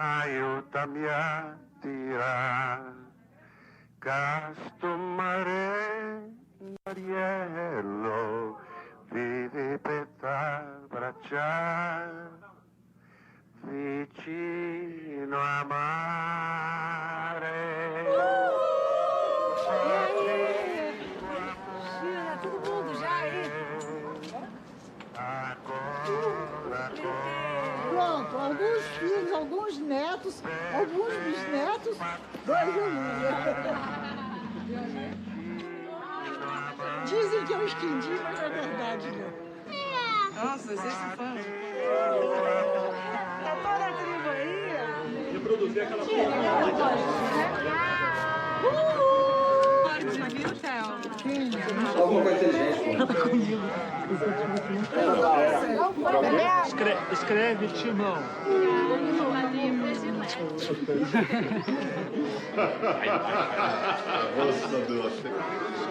aiutami a tirar questo mare Ariello, vivi per t'abbracciare vicino a mare. Gira, todo mundo já aí. Pronto, alguns filhos, alguns netos, alguns bisnetos, 2 Dizem que eu estendi, mas é verdade, não. Nossa, vocês se falam. Tá toda a tribo aí? Reproduzir aquela Pode, viu, Theo? alguma coisa inteligente, pô. Escreve, Timão.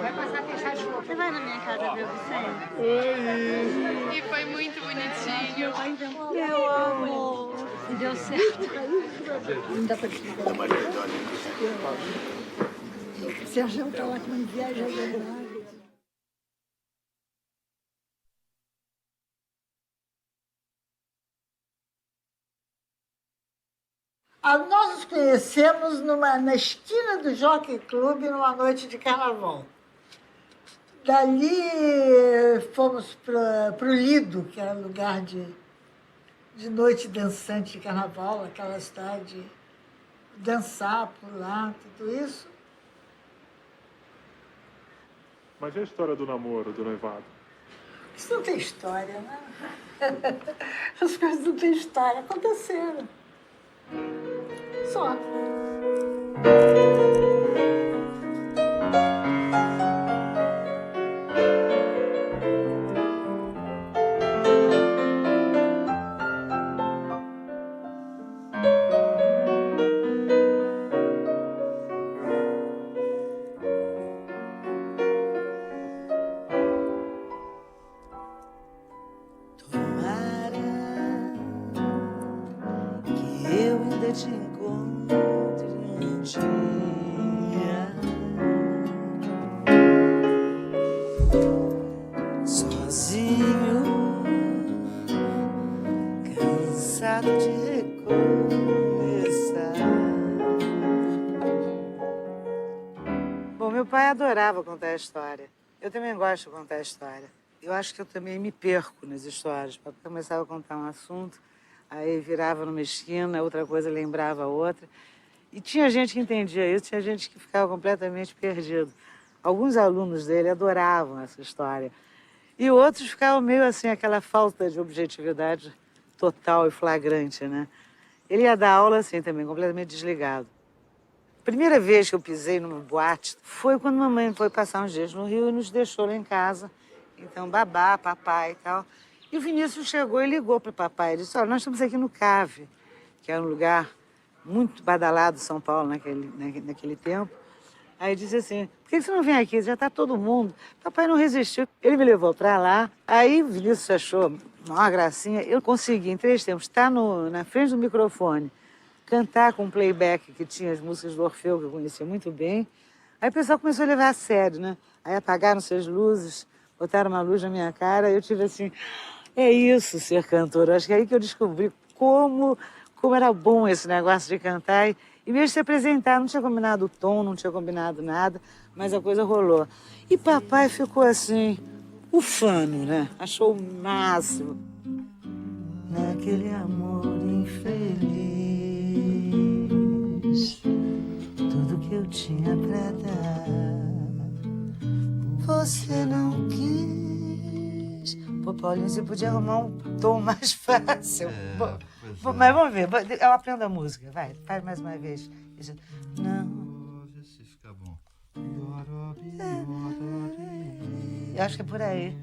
Vai passar a fechar de novo. Você vai na minha casa ver você? E foi muito bonitinho. Meu amor. Deu certo. Não dá pra explicar. Sérgio tá lá com uma viagem agradável. Nós nos conhecemos na esquina do Jockey Club numa noite de carnaval. Dali fomos para o Lido, que era lugar de noite dançante de carnaval, aquela cidade, dançar, pular, tudo isso. Mas e a história do namoro, do noivado? Isso não tem história, né? As coisas não têm história, aconteceram. Só. Te encontro um dia sozinho, cansado de recomeçar. Bom, meu pai adorava contar a história. Eu também gosto de contar a história. Eu acho que eu também me perco nas histórias. O papai começava a contar um assunto, aí virava numa esquina, outra coisa lembrava a outra. E tinha gente que entendia isso, tinha gente que ficava completamente perdido. Alguns alunos dele adoravam essa história. E outros ficavam meio assim, aquela falta de objetividade total e flagrante, né? Ele ia dar aula assim também, completamente desligado. Primeira vez que eu pisei numa boate foi quando mamãe foi passar uns dias no Rio e nos deixou lá em casa. Então, babá, papai e tal. E o Vinícius chegou e ligou para o papai. Ele disse, olha, nós estamos aqui no Cave, que era um lugar muito badalado em São Paulo naquele tempo. Aí disse assim, por que você não vem aqui? Já está todo mundo. O papai não resistiu. Ele me levou para lá. Aí o Vinícius achou uma gracinha. Eu consegui, em 3 tempos, estar na frente do microfone, cantar com um playback que tinha as músicas do Orfeu, que eu conhecia muito bem. Aí o pessoal começou a levar a sério, né? Aí apagaram-se as luzes, botaram uma luz na minha cara. Eu tive assim... É isso, ser cantora. Acho que é aí que eu descobri como era bom esse negócio de cantar e mesmo se apresentar. Não tinha combinado o tom, não tinha combinado nada, mas a coisa rolou. E papai ficou assim, ufano, né? Achou o máximo. Naquele amor infeliz, tudo que eu tinha pra dar, você não quis. Pô, Paulinho, você podia arrumar um tom mais fácil. Mas vamos ver, eu aprendo a música. Vai, faz mais uma vez. Isso. Não. Fica bom. Eu acho que é por aí.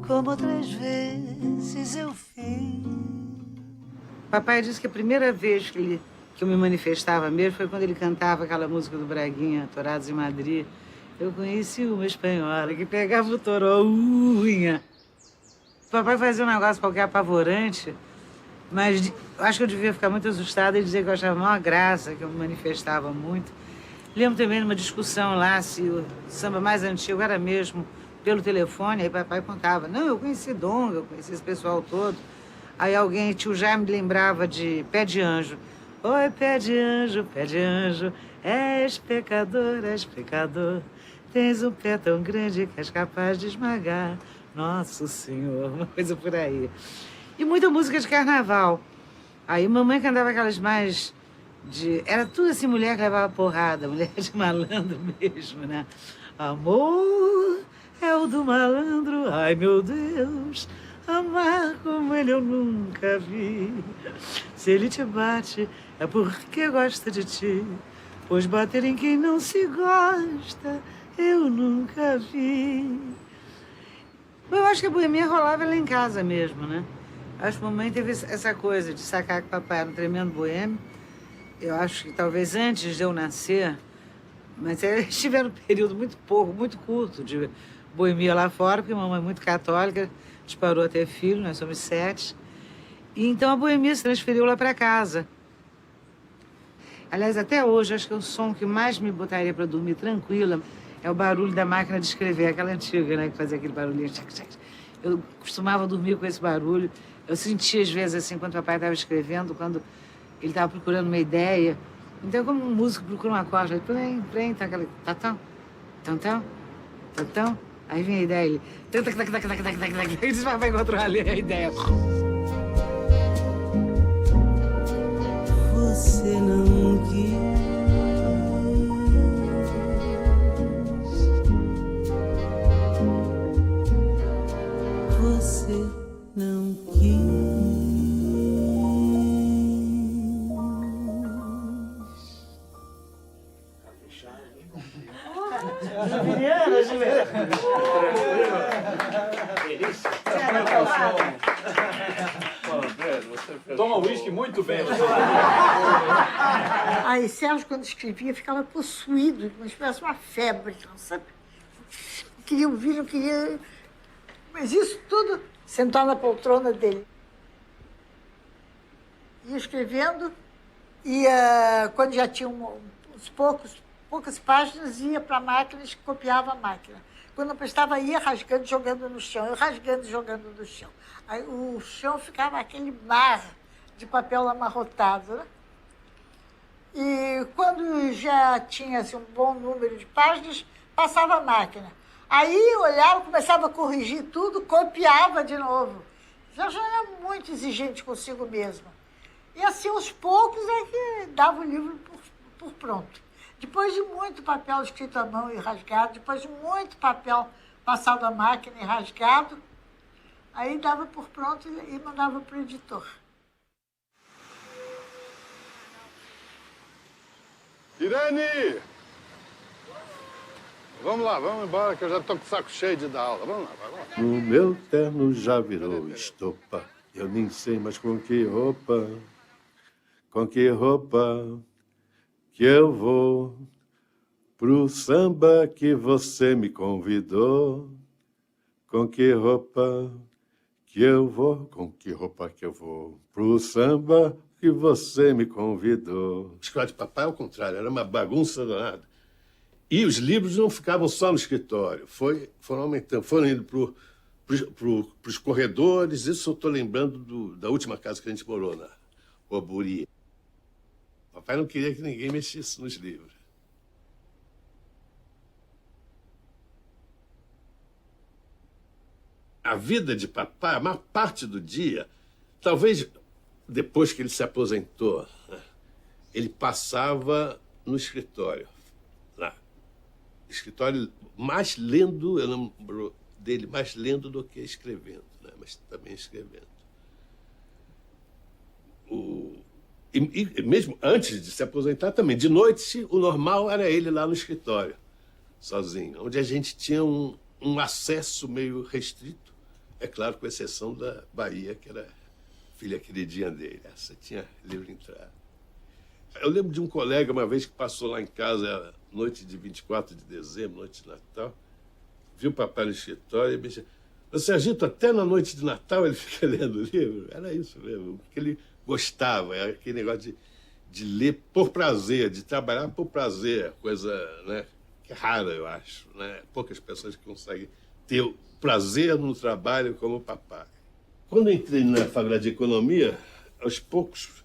Como outras vezes eu fiz. Papai disse que a primeira vez que eu me manifestava mesmo foi quando ele cantava aquela música do Braguinha, Tourados em Madrid. Eu conheci uma espanhola que pegava o toró unha. Papai fazia um negócio qualquer apavorante, Mas eu acho que eu devia ficar muito assustada e dizer que eu achava uma graça, que eu me manifestava muito. Lembro também de uma discussão lá se o samba mais antigo era mesmo pelo telefone. Aí papai contava, não, eu conheci Donga, eu conheci esse pessoal todo. Aí alguém, tio Jaime, lembrava de Pé de Anjo. Oi, pé de anjo, és pecador, tens um pé tão grande que és capaz de esmagar Nosso Senhor, uma coisa por aí. E muita música de carnaval. Aí mamãe cantava aquelas mais de... Era tudo assim, mulher que levava porrada, mulher de malandro mesmo, né? Amor é o do malandro, ai meu Deus, amar como ele eu nunca vi. Se ele te bate, é porque gosta de ti, pois bater em quem não se gosta, eu nunca vi. Eu acho que a boemia rolava lá em casa mesmo, né? Acho que a mamãe teve essa coisa de sacar que papai era um tremendo boêmio. Eu acho que talvez antes de eu nascer, mas eles tiveram um período muito curto de boemia lá fora, porque a mamãe é muito católica, disparou a ter filho, nós somos 7. E então a boemia se transferiu lá para casa. Aliás, até hoje, acho que o som que mais me botaria para dormir tranquila é o barulho da máquina de escrever, aquela antiga, né, que fazia aquele barulhinho. Eu costumava dormir com esse barulho. Eu sentia, às vezes, assim, quando o papai estava escrevendo, quando ele estava procurando uma ideia. Então, como um músico procura um acorde, plém, tá aquela... Tantão. Aí vem a ideia, ele... Ele diz, papai encontrou ali a ideia. Você não quis. Você não quis. Toma uísque muito bem. Aí Sérgio, quando escrevia, ficava possuído, como se tivesse uma febre, sabe? Não queria ouvir, não queria... Mas isso tudo sentado na poltrona dele. Ia escrevendo, quando já tinha poucas páginas, ia para a máquina e copiava a máquina. Quando não prestava, ia rasgando, jogando no chão. Eu rasgando, jogando no chão. Aí o chão ficava aquele mar de papel amarrotado, né? E quando já tinha assim, um bom número de páginas, passava a máquina. Aí olhava, começava a corrigir tudo, copiava de novo. Já era muito exigente consigo mesma. E assim, aos poucos, é que dava o livro por pronto. Depois de muito papel escrito à mão e rasgado, depois de muito papel passado à máquina e rasgado, aí dava por pronto e mandava para o editor. Irene! Vamos lá, vamos embora, que eu já tô com o saco cheio de dar aula. Vamos lá, vai lá. O meu terno já virou estopa. Eu nem sei mais com que roupa que eu vou pro samba que você me convidou. Com que roupa que eu vou pro samba que você me convidou. A escola de papai, ao contrário, era uma bagunça danada. E os livros não ficavam só no escritório, foram aumentando, foram indo para os corredores. Isso eu estou lembrando da última casa que a gente morou, na Oburi. Papai não queria que ninguém mexesse nos livros. A vida de papai, a maior parte do dia, talvez depois que ele se aposentou, ele passava no escritório. Lá. Escritório mais lendo, eu lembro dele mais lendo do que escrevendo, né? Mas também escrevendo. E mesmo antes de se aposentar também, de noite, o normal era ele lá no escritório, sozinho, onde a gente tinha um acesso meio restrito, é claro, com exceção da Bahia, que era filha queridinha dele. Essa tinha livre entrada. Eu lembro de um colega, uma vez, que passou lá em casa, noite de 24 de dezembro, noite de Natal, viu o papai no escritório e me disse, O Sergito, até na noite de Natal, ele fica lendo o livro. Era isso mesmo, porque ele gostava, era aquele negócio de ler por prazer, de trabalhar por prazer, coisa, né, que é rara, eu acho. Né? Poucas pessoas que conseguem ter o prazer no trabalho como o papai. Quando eu entrei na faculdade de Economia, aos poucos,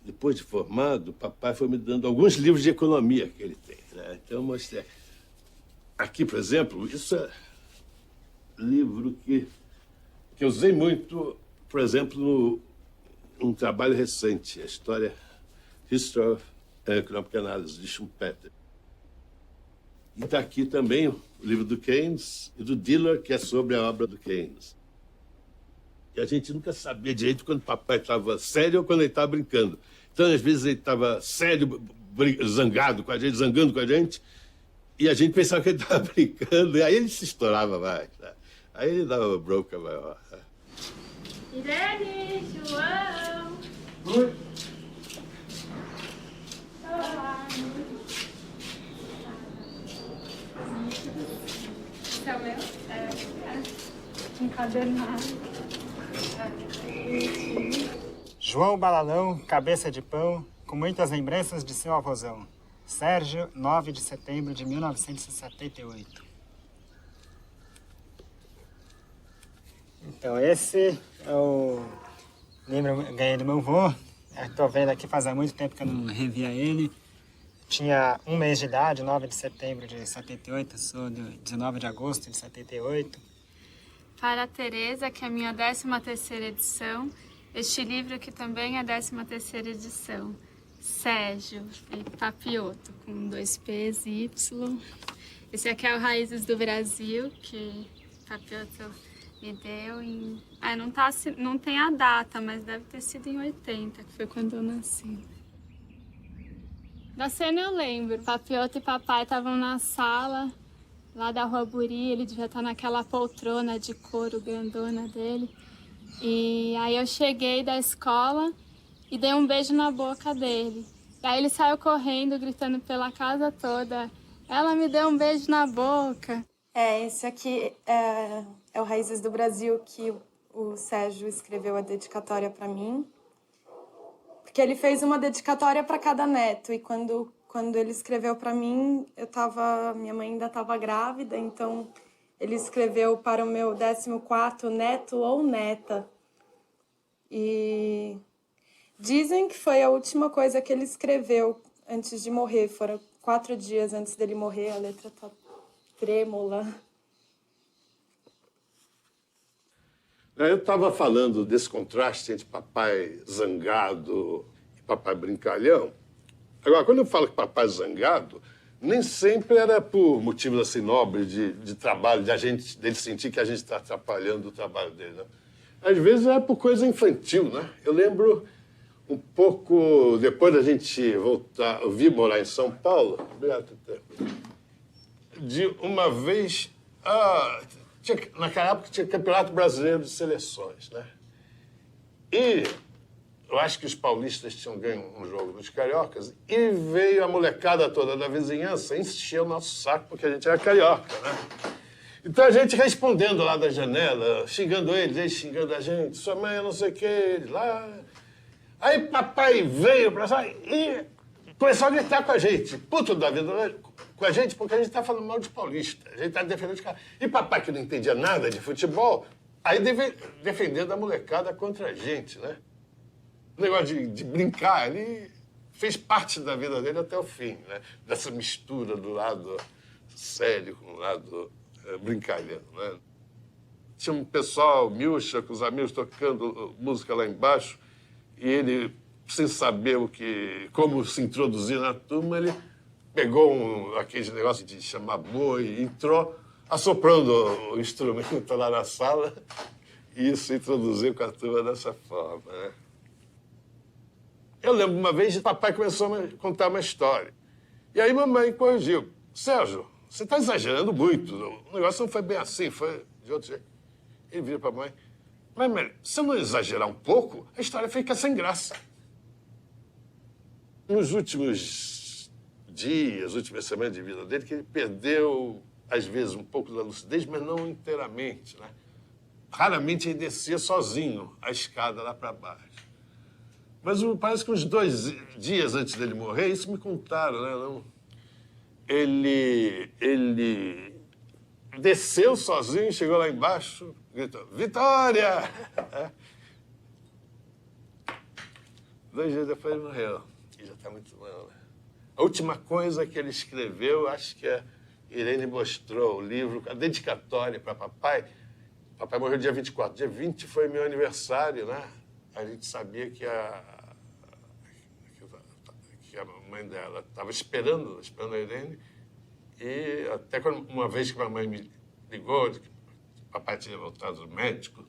depois de formado, o papai foi me dando alguns livros de economia que ele tem. Né? Então, eu mostrei. Aqui, por exemplo, isso é livro que eu usei muito, por exemplo, num trabalho recente, a história History of Economic Analysis, de Schumpeter. E está aqui também o livro do Keynes e do Diller, que é sobre a obra do Keynes. E a gente nunca sabia direito quando o papai estava sério ou quando ele estava brincando. Então, às vezes, ele estava sério, zangando com a gente, zangando com a gente, e a gente pensava que ele estava brincando, e aí ele se estourava mais. Né? Aí ele dava uma bronca maior. Né? Irene, João. Oi. Olá. Esse é o meu? Encadernado. João Balalão, cabeça de pão, com muitas lembranças de seu avôzão. Sérgio, 9 de setembro de 1978. Então, esse é o livro que eu ganhei do meu avô. Estou vendo aqui faz muito tempo que eu não revia ele. Tinha 1 mês de idade, 9 de setembro de 78, sou de 19 de agosto de 78. Para a Tereza, que é a minha 13ª edição. Este livro que também é a 13ª edição. Sérgio e Papioto, com 2 P's e Y. Esse aqui é o Raízes do Brasil, que Papioto me deu em... não tem a data, mas deve ter sido em 80, que foi quando eu nasci. Da cena eu lembro. Papioto e papai estavam na sala, lá da Rua Buri, ele devia estar naquela poltrona de couro grandona dele. E aí eu cheguei da escola e dei um beijo na boca dele. E aí ele saiu correndo, gritando pela casa toda, ela me deu um beijo na boca. Esse aqui é o Raízes do Brasil, que o Sérgio escreveu a dedicatória para mim. Porque ele fez uma dedicatória para cada neto, e quando ele escreveu para mim, minha mãe ainda estava grávida, então ele escreveu para o meu 14º neto ou neta. E dizem que foi a última coisa que ele escreveu antes de morrer. Foram 4 dias antes dele morrer, a letra tá trêmula. Eu estava falando desse contraste entre papai zangado e papai brincalhão. Agora, quando eu falo que papai zangado, nem sempre era por motivos assim nobres de trabalho, dele sentir que a gente está atrapalhando o trabalho dele. Né? Às vezes era por coisa infantil, né? Eu lembro um pouco, depois da gente voltar, eu vir morar em São Paulo, de uma vez, naquela época tinha Campeonato Brasileiro de Seleções, né? E eu acho que os paulistas tinham ganho um jogo dos cariocas e veio a molecada toda da vizinhança encher o nosso saco porque a gente era carioca, né? Então a gente respondendo lá da janela, xingando eles xingando a gente, sua mãe é não sei o que, lá. Aí papai veio pra cá e começou a gritar com a gente, puto da vida, com a gente, porque a gente tá falando mal de paulista, a gente tá defendendo os caras. E papai, que não entendia nada de futebol, aí defendendo a molecada contra a gente, né? O negócio de brincar, ele fez parte da vida dele até o fim, né? Dessa mistura do lado sério com o lado brincalhão, né? Tinha um pessoal, Milcha, com os amigos tocando música lá embaixo, e ele, sem saber como se introduzir na turma, ele pegou aquele negócio de chamar boi, entrou assoprando o instrumento lá na sala, e isso introduziu com a turma dessa forma, né? Eu lembro uma vez o papai começou a contar uma história. E aí mamãe corrigiu. Sérgio, você está exagerando muito. O negócio não foi bem assim, foi de outro jeito. Ele vira para a mãe. Mas se eu não exagerar um pouco, a história fica sem graça. Nos últimos dias, últimas semanas de vida dele, que ele perdeu, às vezes, um pouco da lucidez, mas não inteiramente, né? raramente ele descia sozinho a escada lá para baixo. Mas parece que uns 2 dias antes dele morrer, isso me contaram, né? Não, ele desceu sozinho, chegou lá embaixo, gritou, Vitória! 2 dias depois ele morreu. E já está muito mal, né? A última coisa que ele escreveu, acho que a Irene mostrou, o livro, a dedicatória para papai. Papai morreu dia 24. Dia 20 foi meu aniversário, né? A gente sabia que a mãe dela estava esperando a Irene. E até quando, uma vez que a mamãe me ligou, que papai tinha voltado do médico,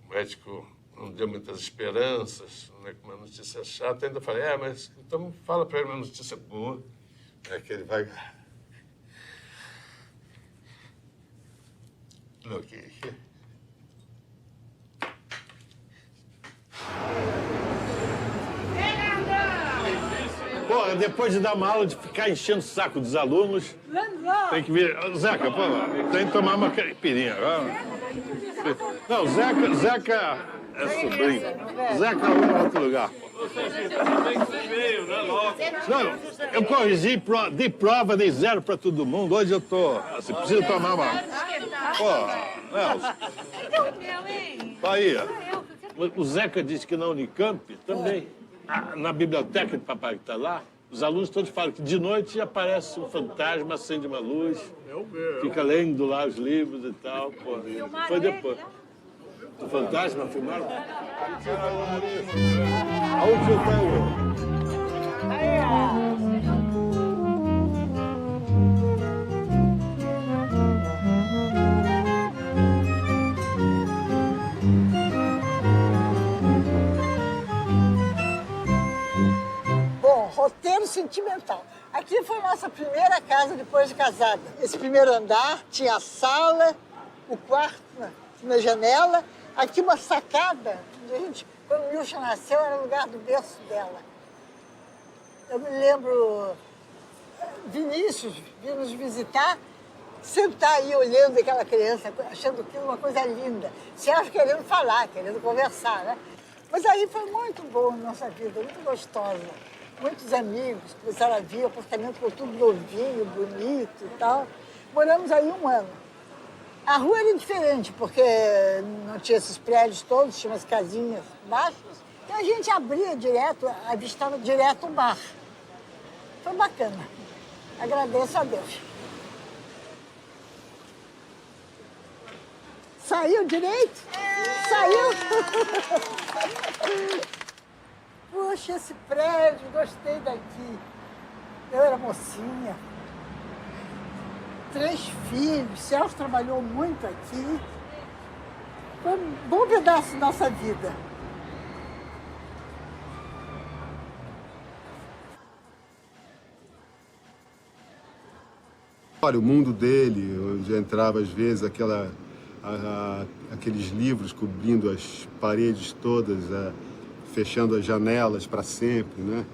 o médico não deu muitas esperanças, né, com uma notícia chata, ainda falei, mas então fala para ele uma notícia boa, né, que ele vai... Ok. Porra, depois de dar uma aula de ficar enchendo o saco dos alunos, tem que vir... Zeca, pô, tem que tomar uma caipirinha. Não, Zeca é sobrinho. Zeca arruma em outro lugar, pô. Não, eu corrigi, dei prova, dei 0 para todo mundo. Hoje eu tô... Assim, preciso tomar uma... Pô, Nelson. Aí, o Zeca disse que na Unicamp também, na biblioteca de papai que está lá, os alunos todos falam que de noite aparece um fantasma, acende uma luz, fica lendo lá os livros e tal. Pô. Foi depois. O fantasma filmaram? Aonde eu tenho? Bom, roteiro sentimental. Aqui foi nossa primeira casa depois de casada. Esse primeiro andar tinha a sala, o quarto na janela, aqui uma sacada. Quando Milcha nasceu, era o lugar do berço dela. Eu me lembro, Vinícius vindo nos visitar, sentar aí olhando aquela criança, achando aquilo uma coisa linda. Sérgio querendo falar, querendo conversar, né? Mas aí foi muito bom a nossa vida, muito gostosa. Muitos amigos começaram a vir, o apartamento ficou tudo novinho, bonito e tal. Moramos aí 1 ano. A rua era diferente, porque não tinha esses prédios todos, tinha umas casinhas baixas. E a gente abria direto, avistava direto o mar. Foi bacana. Agradeço a Deus. Saiu direito? Saiu? Puxa, esse prédio, gostei daqui. Eu era mocinha. 3 filhos, Celso trabalhou muito aqui. Foi um bom pedaço da nossa vida. Olha, o mundo dele, onde entrava às vezes aqueles livros cobrindo as paredes todas, fechando as janelas para sempre, né?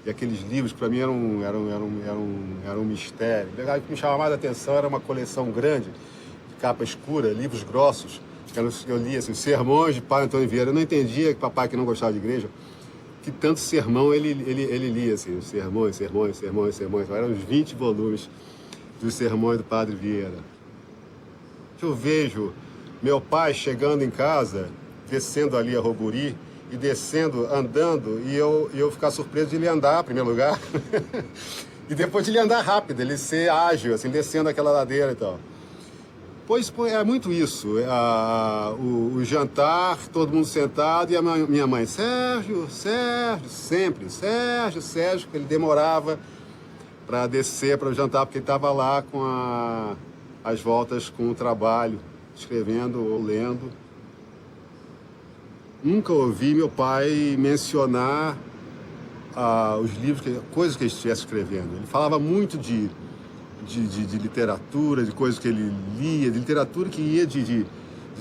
E aqueles livros, para mim, eram um mistério. O que me chamava mais a atenção era uma coleção grande, de capa escura, livros grossos, que eu lia, assim, sermões de Padre Antônio Vieira. Eu não entendia que papai, que não gostava de igreja, que tanto sermão ele lia, assim, sermões. Eram uns 20 volumes dos sermões do Padre Vieira. Eu vejo meu pai chegando em casa, descendo ali a Roburi, e descendo, andando, e eu ficar surpreso de ele andar, em primeiro lugar, e depois de ele andar rápido, ele ser ágil, assim, descendo aquela ladeira e tal. Pois é muito isso, o jantar, todo mundo sentado, e a minha mãe, Sérgio, sempre, Sérgio, que ele demorava para descer para o jantar, porque ele estava lá com as voltas com o trabalho, escrevendo ou lendo. Nunca ouvi meu pai mencionar os livros, coisas que ele estivesse escrevendo. Ele falava muito de literatura, de coisas que ele lia, de literatura que ia de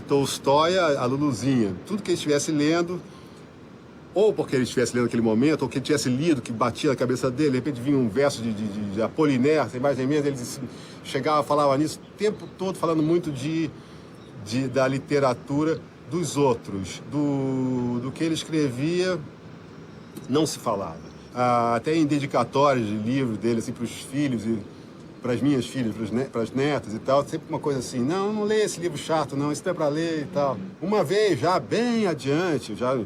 Tolstói a Luluzinha. Tudo que ele estivesse lendo, ou porque ele estivesse lendo naquele momento, ou que ele tivesse lido, que batia na cabeça dele, de repente vinha um verso de Apollinaire, sem mais nem menos, ele chegava, falava nisso, o tempo todo falando muito da literatura dos outros. Do que ele escrevia, não se falava. Até em dedicatórias de livros dele, assim, para os filhos e para as minhas filhas, para as netas e tal, sempre uma coisa assim, não leia esse livro chato, não, isso não é para ler e tal. Uma vez, já bem adiante, já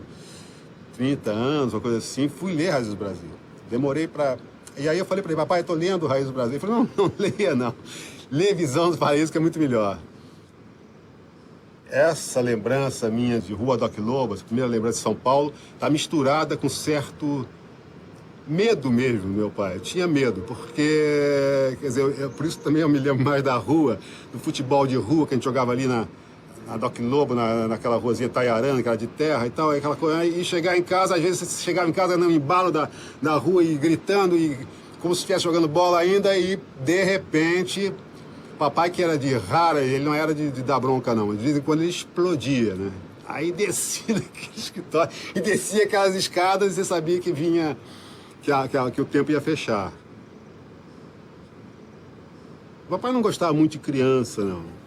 30 anos, uma coisa assim, fui ler Raízes do Brasil. Demorei para... E aí eu falei para ele, papai, eu tô lendo Raízes do Brasil. Ele falou, não leia não. Lê Visão dos Paraísos, que é muito melhor. Essa lembrança minha de Rua Doc Lobo, essa primeira lembrança de São Paulo, está misturada com certo medo mesmo, meu pai. Eu tinha medo, porque, quer dizer, por isso também eu me lembro mais da rua, do futebol de rua que a gente jogava ali na Doc Lobo, naquela ruazinha Taiarana, aquela de terra e tal, aquela coisa. E chegar em casa, às vezes você chegava em casa no embalo da rua e gritando, e como se estivesse jogando bola ainda, e de repente, papai, que era de rara, ele não era de dar bronca não, de vez em quando ele explodia, né? Aí descia daquele escritório e descia aquelas escadas e você sabia que vinha, que o tempo ia fechar. O papai não gostava muito de criança, não.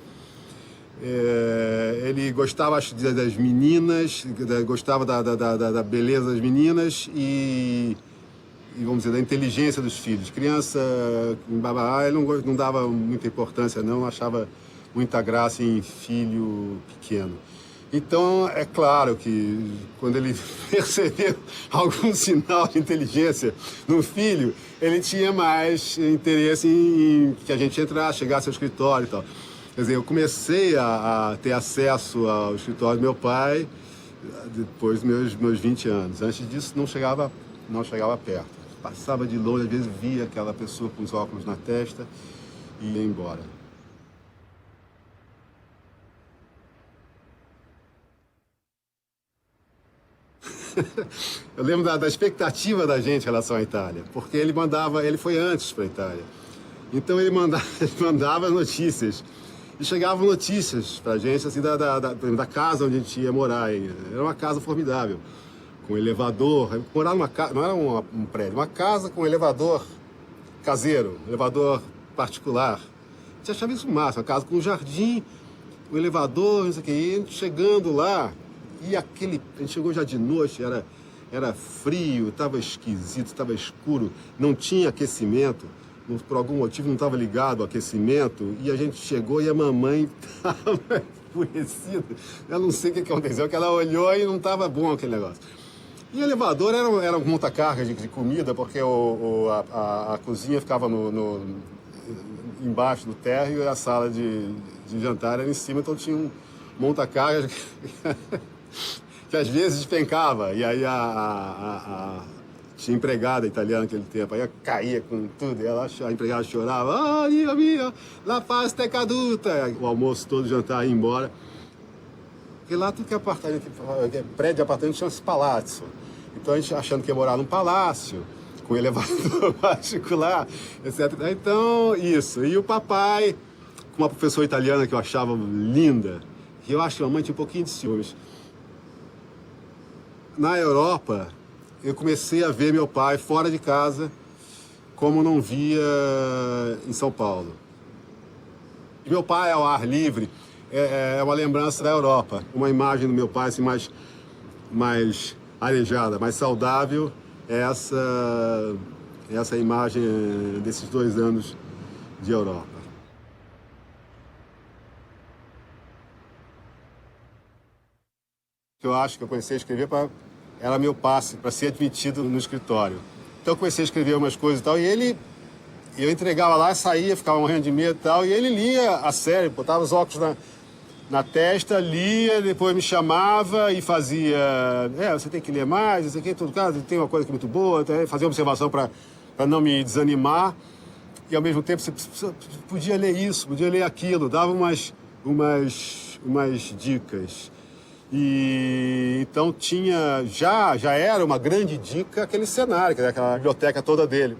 Ele gostava, acho, das meninas, gostava da beleza das meninas e, vamos dizer, da inteligência dos filhos. Criança, ele não dava muita importância, não, achava muita graça em filho pequeno. Então, é claro que quando ele percebeu algum sinal de inteligência no filho, ele tinha mais interesse em que a gente entrasse, chegasse ao escritório e tal. Quer dizer, eu comecei a ter acesso ao escritório do meu pai depois dos meus 20 anos. Antes disso, não chegava perto. Passava de longe, às vezes via aquela pessoa com os óculos na testa e ia embora. Eu lembro da expectativa da gente em relação à Itália, porque ele foi antes para a Itália. Então ele mandava notícias. E chegavam notícias pra gente, assim, da casa onde a gente ia morar. Era uma casa formidável, com elevador. Morar numa casa, não era um prédio, uma casa com elevador caseiro, elevador particular. A gente achava isso massa, uma casa com um jardim, um elevador, não sei o que. E chegando lá, e a gente chegou já de noite, era frio, estava esquisito, estava escuro, não tinha aquecimento. Por algum motivo não estava ligado ao aquecimento, e a gente chegou e a mamãe estava enfurecida. Eu não sei o que aconteceu, que ela olhou e não estava bom aquele negócio. E o elevador era um monta-cargas de comida, porque a cozinha ficava embaixo do térreo e a sala de jantar era em cima, então tinha um monta-cargas que às vezes despencava, e aí tinha empregada italiana naquele tempo, aí caía com tudo, e a empregada chorava, oh, Dio mio, la pasta è caduta. O almoço todo, jantar, ia embora. Porque lá tudo que é apartamento, prédio de apartamento chama-se palácio. Então a gente achando que ia morar num palácio, com elevador particular, etc. Então, isso. E o papai, com uma professora italiana que eu achava linda, que eu acho que a mamãe tinha um pouquinho de ciúmes. Na Europa, eu comecei a ver meu pai fora de casa, como não via em São Paulo. E meu pai ao ar livre é uma lembrança da Europa, uma imagem do meu pai assim, mais arejada, mais saudável, essa imagem desses 2 anos de Europa. Eu acho que eu comecei a escrever era meu passe para ser admitido no escritório. Então eu comecei a escrever umas coisas e tal, e eu entregava lá, saía, ficava morrendo de medo e tal, e ele lia a série, botava os óculos na testa, lia, depois me chamava e fazia, você tem que ler mais, isso aqui, em todo caso, tem uma coisa aqui muito boa, fazia observação para não me desanimar, e ao mesmo tempo você podia ler isso, podia ler aquilo, dava umas dicas. E então já era uma grande dica aquele cenário, aquela biblioteca toda dele.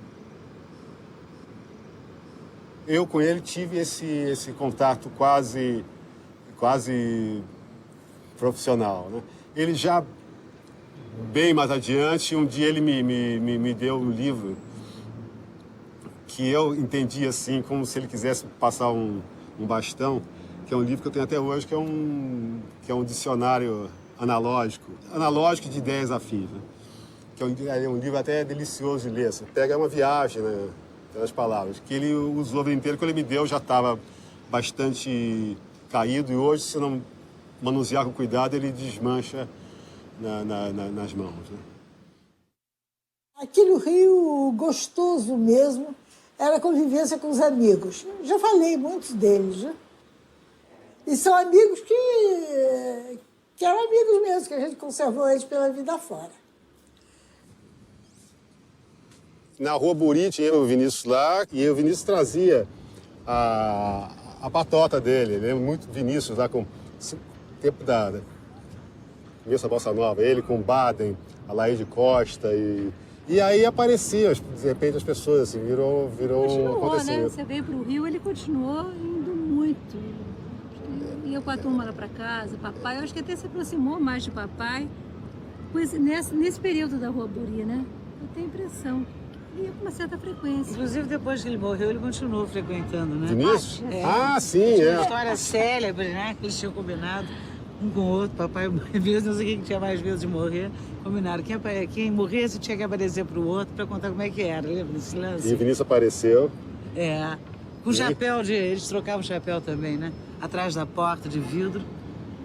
Eu com ele tive esse contato quase profissional, né? Ele já bem mais adiante, um dia ele me deu um livro que eu entendi assim, como se ele quisesse passar um bastão, que é um livro que eu tenho até hoje, que é um dicionário analógico de ideias afins, né? Que é um livro até delicioso de ler. Você pega uma viagem, né, pelas palavras, que ele usou o livro inteiro, quando ele me deu já estava bastante caído, e hoje, se não manusear com cuidado, ele desmancha nas mãos, né? Aqui no Rio, gostoso mesmo era a convivência com os amigos. Já falei muitos deles, né? E são amigos que eram amigos mesmo, que a gente conservou eles pela vida fora. Na Rua Buri tinha o Vinícius lá, e o Vinícius trazia a patota dele. Eu lembro muito Vinícius lá com o tempo da começo da Bossa Nova, ele com o Baden, a Laíde Costa, e aí aparecia, de repente, as pessoas, assim, virou Continuou, acontecimento. né? Você veio para o Rio, ele continuou indo muito. Ia com a turma lá para casa, papai, eu acho que até se aproximou mais de papai nesse período da Rua Buri, né? Eu tenho a impressão. Ia com uma certa frequência. Inclusive, depois que ele morreu, ele continuou frequentando, né? Vinícius? É. Ah, sim, Tinha é. uma história célebre, né? Que eles tinham combinado um com o outro, papai e mãe, não sei quem tinha mais vezes de morrer, combinaram. Quem morresse tinha que aparecer pro outro para contar como é que era, lembra desse lance? E o Vinícius apareceu. É. Com chapéu eles trocavam chapéu também, né? Atrás da porta de vidro.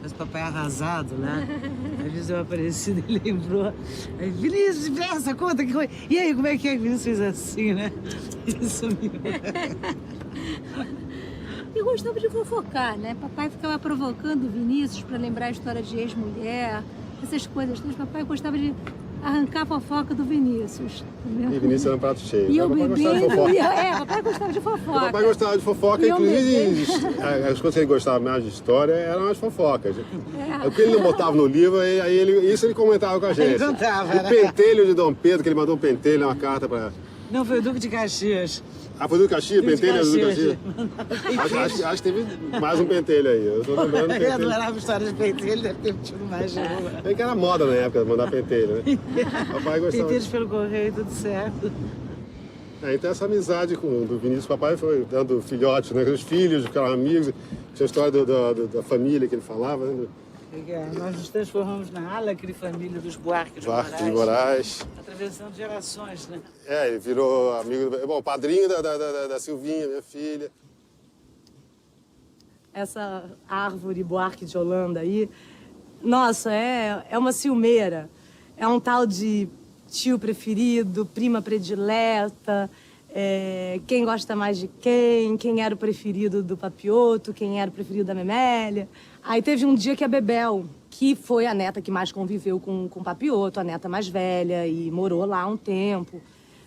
Mas o papai arrasado lá. Às vezes eu apareci e ele lembrou. Aí, Vinícius, depressa, conta que foi. E aí, como é que Vinícius fez assim, né? Ele sumiu. E gostava de fofocar, né? Papai ficava provocando o Vinícius para lembrar a história de ex-mulher, essas coisas. Então, papai gostava de arrancar a fofoca do Vinícius. Entendeu? E o Vinícius era um prato cheio. E eu Papai gostava de bebendo. fofoca. Papai gostava de fofoca. O papai gostava de fofoca, E eu inclusive as coisas que ele gostava mais de história eram as fofocas. O que ele não botava no livro, aí isso ele comentava com a gente. Ele contava, O né? pentelho de Dom Pedro, que ele mandou um pentelho, uma carta para... Não, foi o Duque de Caxias. Ah, foi do Caxias? Duque de Pentelho do Caxias. Caxias? Acho que teve mais um pentelho aí. Eu tô lembrando Eu pentelho. adorava história de pentelho, ele deve ter tido mais de uma. Bem que era moda na época, mandar pentelho, né? Papai gostava. Penteiros pelo correio, tudo certo. Então essa amizade do Vinícius, papai foi dando filhotes, né? Os filhos ficaram amigos. Tinha a história da família que ele falava, né? Nós nos transformamos na Alacre família dos Buarque de Buarque de Moraes. Atravessando gerações, né? Ele virou amigo, padrinho da Silvinha, minha filha. Essa árvore Buarque de Holanda aí, nossa, é uma ciumeira. É um tal de tio preferido, prima predileta, quem gosta mais de quem era o preferido do Papioto, quem era o preferido da Memélia. Aí teve um dia que a Bebel, que foi a neta que mais conviveu com o Papioto, a neta mais velha, e morou lá um tempo.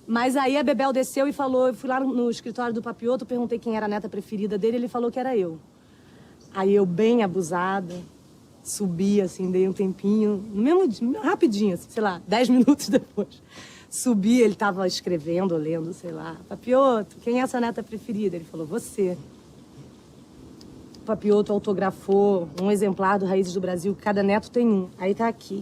Mas aí a Bebel desceu e falou, eu fui lá no escritório do Papioto, perguntei quem era a neta preferida dele, ele falou que era eu. Aí eu, bem abusada, subi, assim, dei um tempinho, no mesmo dia, rapidinho, assim, sei lá, 10 minutos depois. Subi, ele estava escrevendo, lendo, sei lá, Papioto, quem é essa neta preferida? Ele falou, você. O Papioto autografou um exemplar do Raízes do Brasil, cada neto tem um. Aí tá aqui.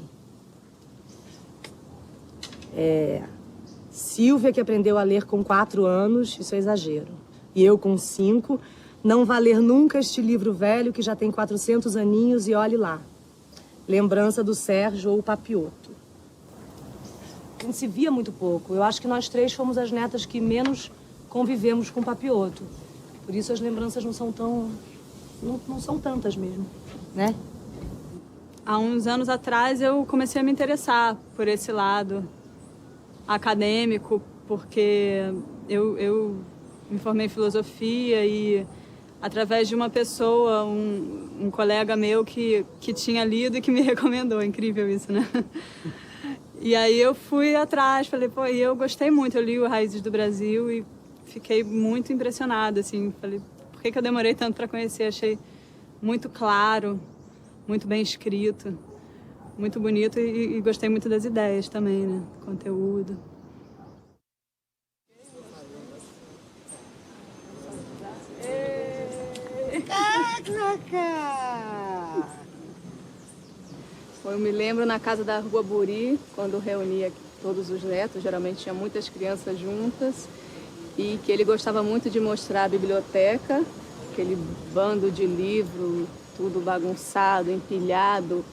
Silvia, que aprendeu a ler com 4 anos, isso é exagero. E eu com 5, não vai ler nunca este livro velho que já tem 400 aninhos e olhe lá. Lembrança do Sérgio ou Papioto. A gente se via muito pouco. Eu acho que nós 3 fomos as netas que menos convivemos com o Papioto. Por isso as lembranças não são tão... Não são tantas mesmo, né? Há uns anos atrás eu comecei a me interessar por esse lado acadêmico, porque eu me formei em filosofia e através de uma pessoa, um colega meu que tinha lido e que me recomendou. Incrível isso, né? E aí eu fui atrás, falei, pô, e eu gostei muito, eu li o Raízes do Brasil e fiquei muito impressionada, assim, falei, por que eu demorei tanto para conhecer? Achei muito claro, muito bem escrito, muito bonito e gostei muito das ideias também, né? Conteúdo. Eu me lembro na casa da Rua Buri, quando reunia todos os netos, geralmente tinha muitas crianças juntas, e que ele gostava muito de mostrar a biblioteca aquele bando de livro, tudo bagunçado, empilhado,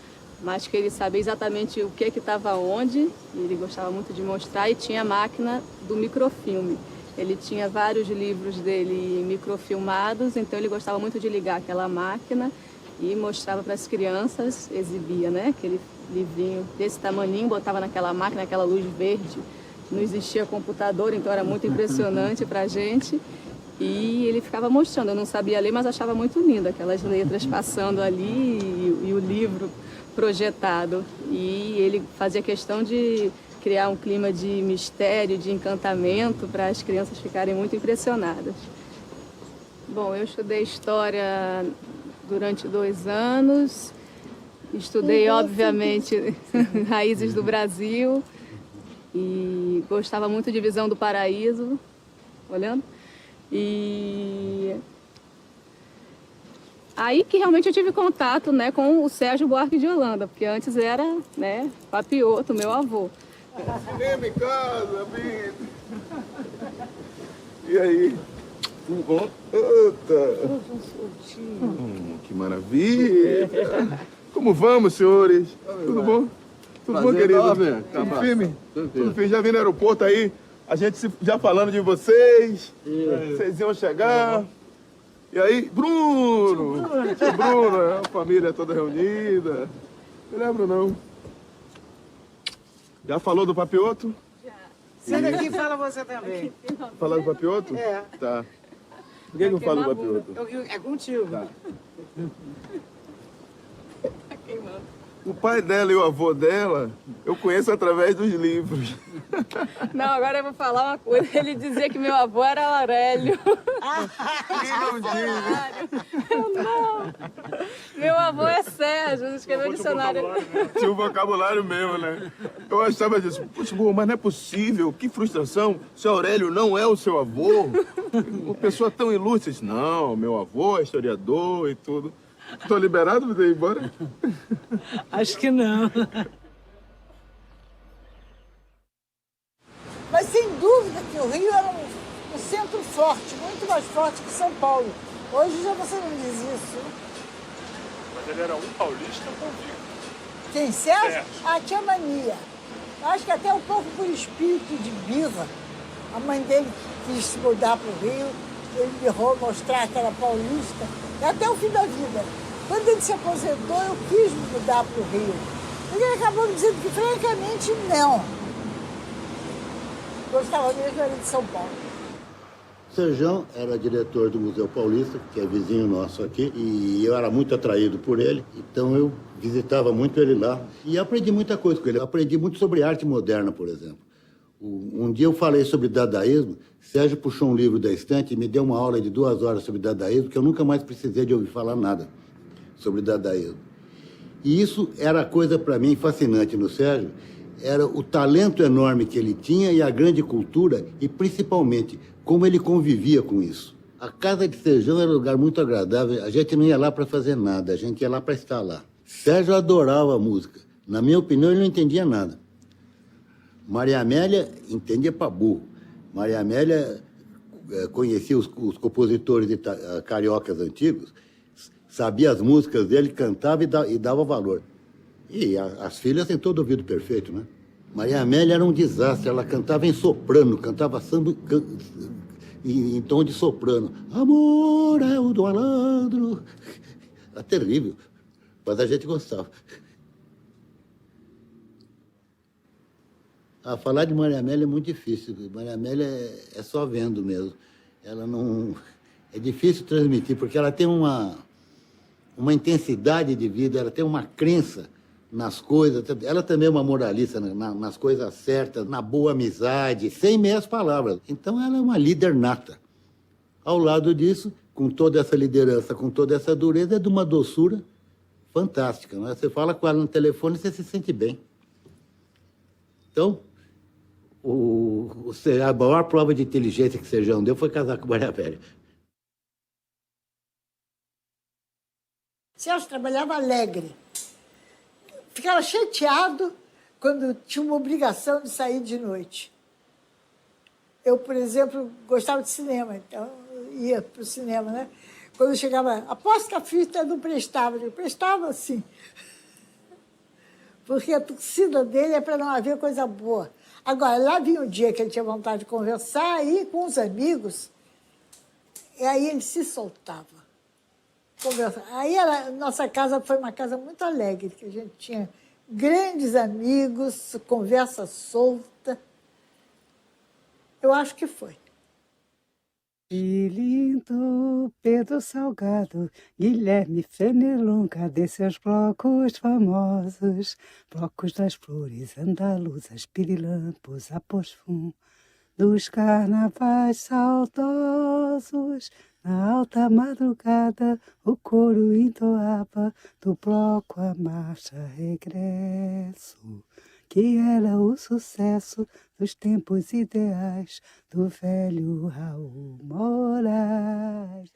mas que ele sabia exatamente o que estava onde, e ele gostava muito de mostrar, e tinha a máquina do microfilme. Ele tinha vários livros dele microfilmados, então ele gostava muito de ligar aquela máquina e mostrava para as crianças, exibia, né? Aquele livrinho desse tamaninho, botava naquela máquina, aquela luz verde. Não existia computador, então era muito impressionante para a gente. E ele ficava mostrando, eu não sabia ler, mas achava muito lindo aquelas letras passando ali e o livro projetado. E ele fazia questão de criar um clima de mistério, de encantamento, para as crianças ficarem muito impressionadas. Bom, eu estudei História durante 2 anos, estudei, obviamente, Raízes do Brasil e gostava muito de Visão do Paraíso, olhando. E aí que realmente eu tive contato, né, com o Sérgio Buarque de Holanda, porque antes era, né, Papioto, meu avô. Cinema em casa, amigo. E aí? Tudo bom? Eita. Que maravilha. Como vamos, senhores? Tudo bom? Tudo bom, querido? Tudo firme? Tudo firme. Já vim no aeroporto aí, a gente já falando de vocês. Vocês iam chegar. E aí, Bruno! Tio Bruno, a família toda reunida. Não lembro, não. Já falou do Papioto? Já. Senta aqui e fala você também. Falar do Papioto? É. Tá. Por que eu falo do Papioto? É contigo. Tá. O pai dela e o avô dela, eu conheço através dos livros. Não, agora eu vou falar uma coisa. Ele dizia que meu avô era Aurélio. Quem não diz? Eu não. Meu avô é Sérgio, escreveu dicionário. Tinha um vocabulário mesmo, né? Eu achava disso. Poxa, mas não é possível. Que frustração. Seu Aurélio não é o seu avô? Uma pessoa tão ilustre. Não, meu avô é historiador e tudo. Tô liberado para ir embora? Acho que não. Mas sem dúvida que o Rio era um centro forte, muito mais forte que São Paulo. Hoje já você não diz isso. Mas ele era um paulista convicto. Quem, Sérgio? Ah, tinha mania. Acho que até um pouco por espírito de birra. A mãe dele quis se mudar para o Rio, ele birrou mostrar que era paulista, e até o fim da vida. Quando ele se aposentou, eu quis me mudar para o Rio. Mas ele acabou me dizendo que, francamente, não. Gostava mesmo era de São Paulo. Serjão era diretor do Museu Paulista, que é vizinho nosso aqui, e eu era muito atraído por ele, então eu visitava muito ele lá. E aprendi muita coisa com ele. Eu aprendi muito sobre arte moderna, por exemplo. Um dia eu falei sobre dadaísmo, Sérgio puxou um livro da estante e me deu uma aula de 2 horas sobre dadaísmo, que eu nunca mais precisei de ouvir falar nada sobre dadaísmo. E isso era a coisa para mim fascinante no Sérgio, era o talento enorme que ele tinha e a grande cultura, e principalmente como ele convivia com isso. A casa de Serjão era um lugar muito agradável, a gente não ia lá para fazer nada, a gente ia lá para estar lá. Sérgio adorava a música, na minha opinião ele não entendia nada. Maria Amélia entendia para burro. Maria Amélia conhecia os compositores cariocas antigos, sabia as músicas dele, cantava e dava valor. E as filhas têm todo o ouvido perfeito, né? Maria Amélia era um desastre, ela cantava em soprano, cantava samba em tom de soprano. Amor é o do malandro. Era terrível, mas a gente gostava. Falar de Maria Amélia é muito difícil. Maria Amélia é só vendo mesmo. Ela não... É difícil transmitir, porque ela tem uma intensidade de vida, ela tem uma crença nas coisas. Ela também é uma moralista nas coisas certas, na boa amizade, sem meias palavras. Então ela é uma líder nata. Ao lado disso, com toda essa liderança, com toda essa dureza, é de uma doçura fantástica. Né? Você fala com ela no telefone e você se sente bem. Então, a maior prova de inteligência que Serjão deu foi casar com Maria Amélia. Sérgio trabalhava alegre. Ficava chateado quando tinha uma obrigação de sair de noite. Eu, por exemplo, gostava de cinema, então ia para o cinema, né? Quando eu chegava, aposto que a fita não prestava. Eu prestava, sim. Porque a torcida dele é para não haver coisa boa. Agora, lá vinha um dia que ele tinha vontade de conversar, aí com os amigos, e aí ele se soltava. Conversa. Aí nossa casa foi uma casa muito alegre, que a gente tinha grandes amigos, conversa solta. Eu acho que foi. Que lindo, Pedro Salgado, Guilherme Fenelon, cadê seus blocos famosos? Blocos das flores andaluzas, pirilampos, aposfum, dos carnavais saudosos. Na alta madrugada, o coro entoava do bloco a marcha regresso, que era o sucesso dos tempos ideais do velho Raul Moraes.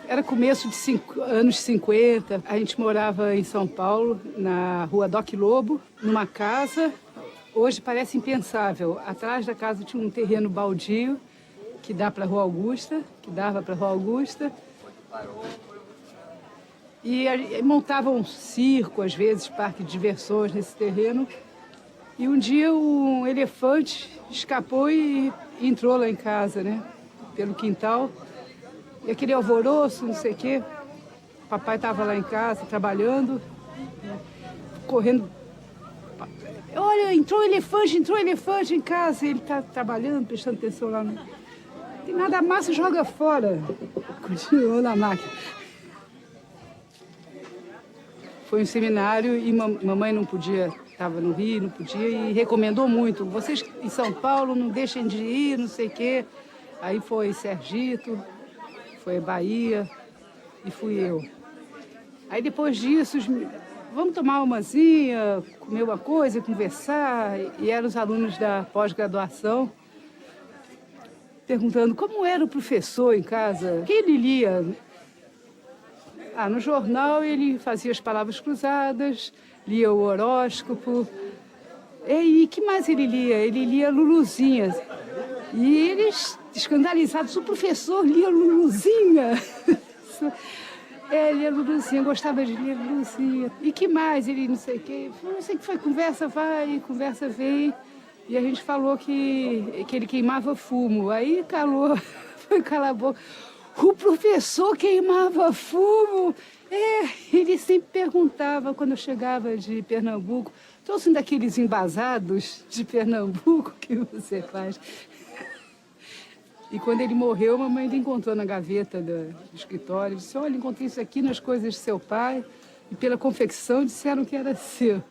Era começo de anos 50, a gente morava em São Paulo, na rua Doc Lobo, numa casa, hoje parece impensável. Atrás da casa tinha um terreno baldio, que dava para a Rua Augusta, e montavam um circo, às vezes, parque de diversões nesse terreno. E um dia um elefante escapou e entrou lá em casa, né? Pelo quintal. E aquele alvoroço, não sei o quê. Papai estava lá em casa, trabalhando, correndo. Olha, entrou elefante em casa. E ele está trabalhando, prestando atenção lá. Não tem nada, massa, joga fora. Continuou na máquina. Foi um seminário e mamãe não podia, estava no Rio, não podia, e recomendou muito. Vocês em São Paulo não deixem de ir, não sei o quê. Aí foi Sergito, foi Bahia e fui eu. Aí depois disso, vamos tomar umazinha, comer uma coisa, conversar. E eram os alunos da pós-graduação perguntando como era o professor em casa, o que ele lia. No jornal ele fazia as palavras cruzadas, lia o horóscopo. E que mais ele lia? Ele lia Luluzinha. E eles, escandalizados, o professor lia Luluzinha. Ele lia Luluzinha, gostava de ler Luluzinha. E que mais? Ele não sei o quê. Não sei o que foi, conversa vai, conversa vem. E a gente falou que ele queimava fumo. Aí calou, foi calar a boca. O professor queimava fumo. Ele sempre perguntava, quando eu chegava de Pernambuco, trouxe um daqueles embasados de Pernambuco que você faz. E quando ele morreu, a mamãe ainda encontrou na gaveta do escritório. Disse, olha, encontrei isso aqui nas coisas de seu pai. E pela confecção disseram que era seu.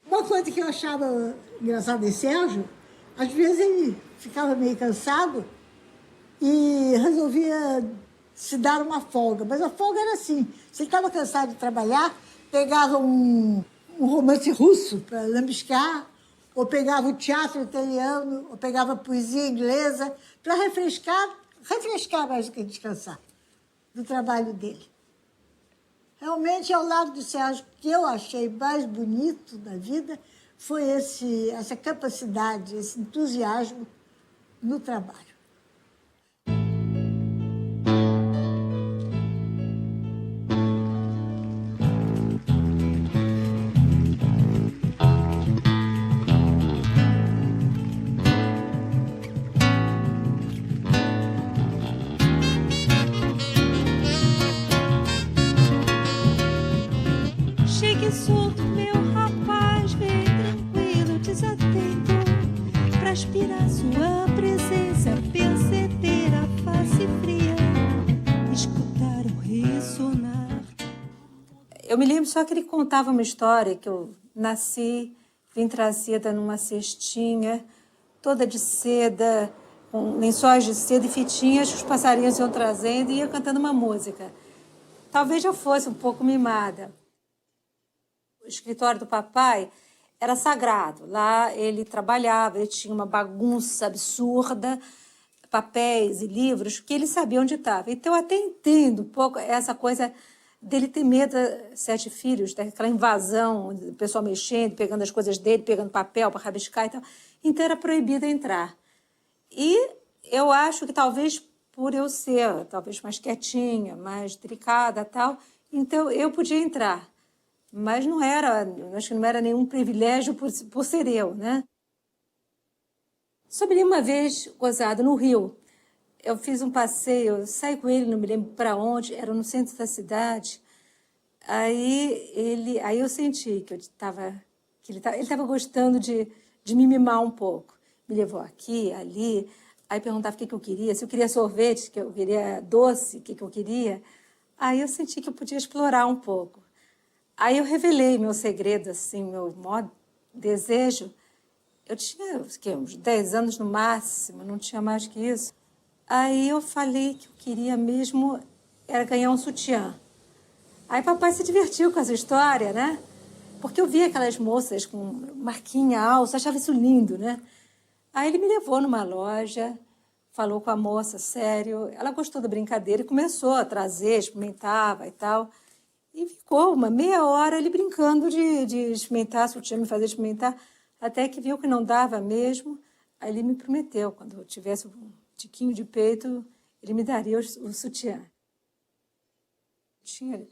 Uma coisa que eu achava engraçada em Sérgio, às vezes ele ficava meio cansado e resolvia se dar uma folga. Mas a folga era assim, se ele estava cansado de trabalhar, pegava um romance russo para lambiscar, ou pegava o teatro italiano, ou pegava a poesia inglesa, para refrescar mais do que descansar do trabalho dele. Realmente, ao lado do Sérgio, que eu achei mais bonito da vida foi essa capacidade, esse entusiasmo no trabalho. Chegue solto, meu rapaz, vem tranquilo, desatento, pra aspirar sua presença, perceber a face fria, escutar o ressonar. Eu me lembro só que ele contava uma história que eu nasci, vim trazida numa cestinha, toda de seda, com lençóis de seda e fitinhas, os passarinhos iam trazendo e ia cantando uma música. Talvez eu fosse um pouco mimada. O escritório do papai era sagrado. Lá ele trabalhava, ele tinha uma bagunça absurda, papéis e livros, que ele sabia onde estava. Então eu até entendo um pouco essa coisa dele ter medo, 7 filhos, daquela invasão, o pessoal mexendo, pegando as coisas dele, pegando papel para rabiscar e tal. Então era proibido entrar. E eu acho que talvez por eu ser talvez mais quietinha, mais delicada, tal, então eu podia entrar. Mas não era, acho que não era nenhum privilégio por ser eu, né? Soube uma vez, gozado, no Rio. Eu fiz um passeio, eu saí com ele, não me lembro para onde, era no centro da cidade. Aí eu senti que ele estava gostando de me mimar um pouco. Me levou aqui, ali, aí perguntava o que eu queria, se eu queria sorvete, se eu queria doce, o que eu queria. Aí eu senti que eu podia explorar um pouco. Aí eu revelei meu segredo, assim, meu maior desejo. Eu tinha uns 10 anos no máximo, não tinha mais que isso. Aí eu falei que eu queria mesmo era ganhar um sutiã. Aí papai se divertiu com essa história, né? Porque eu via aquelas moças com marquinha alça, achava isso lindo, né? Aí ele me levou numa loja, falou com a moça, sério. Ela gostou da brincadeira e começou a trazer, experimentava e tal. E ficou uma meia hora ele brincando de experimentar, sutiã, me fazer experimentar, até que viu que não dava mesmo. Aí ele me prometeu, quando eu tivesse um tiquinho de peito, ele me daria o sutiã. Eu tinha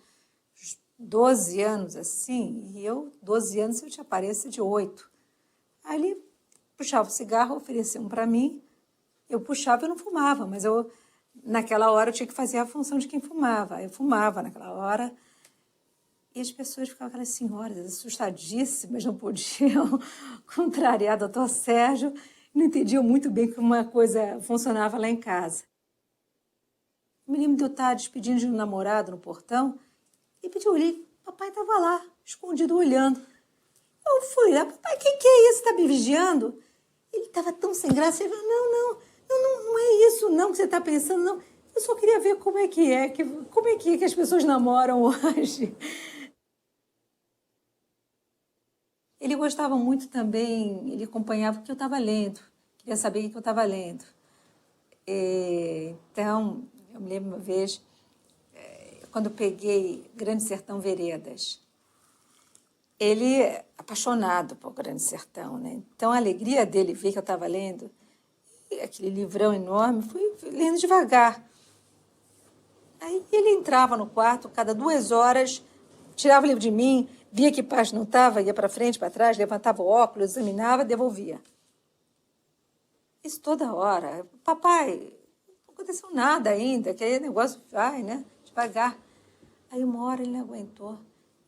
12 anos, assim, e 12 anos, eu tinha aparência de 8. Aí ele puxava o cigarro, oferecia um para mim, eu puxava e não fumava, mas naquela hora eu tinha que fazer a função de quem fumava. Eu fumava naquela hora, e as pessoas ficavam, aquelas senhoras assustadíssimas, não podiam contrariar o doutor Sérgio, não entendiam muito bem como uma coisa funcionava lá em casa. Me lembro de eu estar despedindo de um namorado no portão, e pedi, olhei, papai estava lá, escondido, olhando. Eu fui lá, papai, o que é isso? Está me vigiando? Ele estava tão sem graça, ele falou, não é isso não que você está pensando, não. Eu só queria ver como é que as pessoas namoram hoje. Ele gostava muito também, ele acompanhava o que eu estava lendo, queria saber o que eu estava lendo. Então, eu me lembro uma vez, quando eu peguei Grande Sertão Veredas, ele é apaixonado por Grande Sertão, né? Então, a alegria dele ver que eu estava lendo, aquele livrão enorme, fui lendo devagar. Aí ele entrava no quarto, cada 2 horas, tirava o livro de mim, via que página não estava, ia para frente, para trás, levantava o óculos, examinava, devolvia. Isso toda hora. Papai, não aconteceu nada ainda, que aí o negócio vai, né? Devagar. Aí uma hora ele não aguentou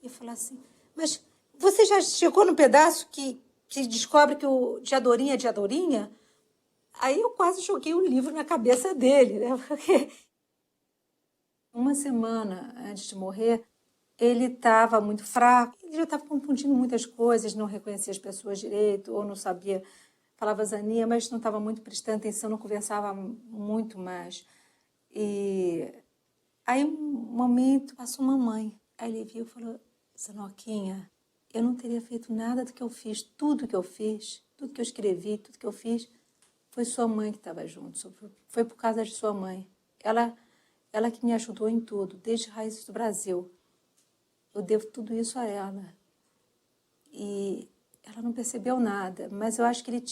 e falou assim, mas você já chegou no pedaço que descobre que o Diadorinha é Diadorinha? Aí eu quase joguei o livro na cabeça dele, né? Porque uma semana antes de morrer, ele estava muito fraco, ele já estava confundindo muitas coisas, não reconhecia as pessoas direito, ou não sabia, falava zania, mas não estava muito prestando atenção, não conversava muito mais. E aí, um momento, passou mamãe. Aí ele viu e falou, Zanoquinha, eu não teria feito nada do que eu fiz, tudo que eu fiz, tudo que eu escrevi, tudo que eu fiz, foi sua mãe que estava junto, foi por causa de sua mãe. Ela que me ajudou em tudo, desde Raízes do Brasil. Eu devo tudo isso a ela. E ela não percebeu nada, mas eu acho que ele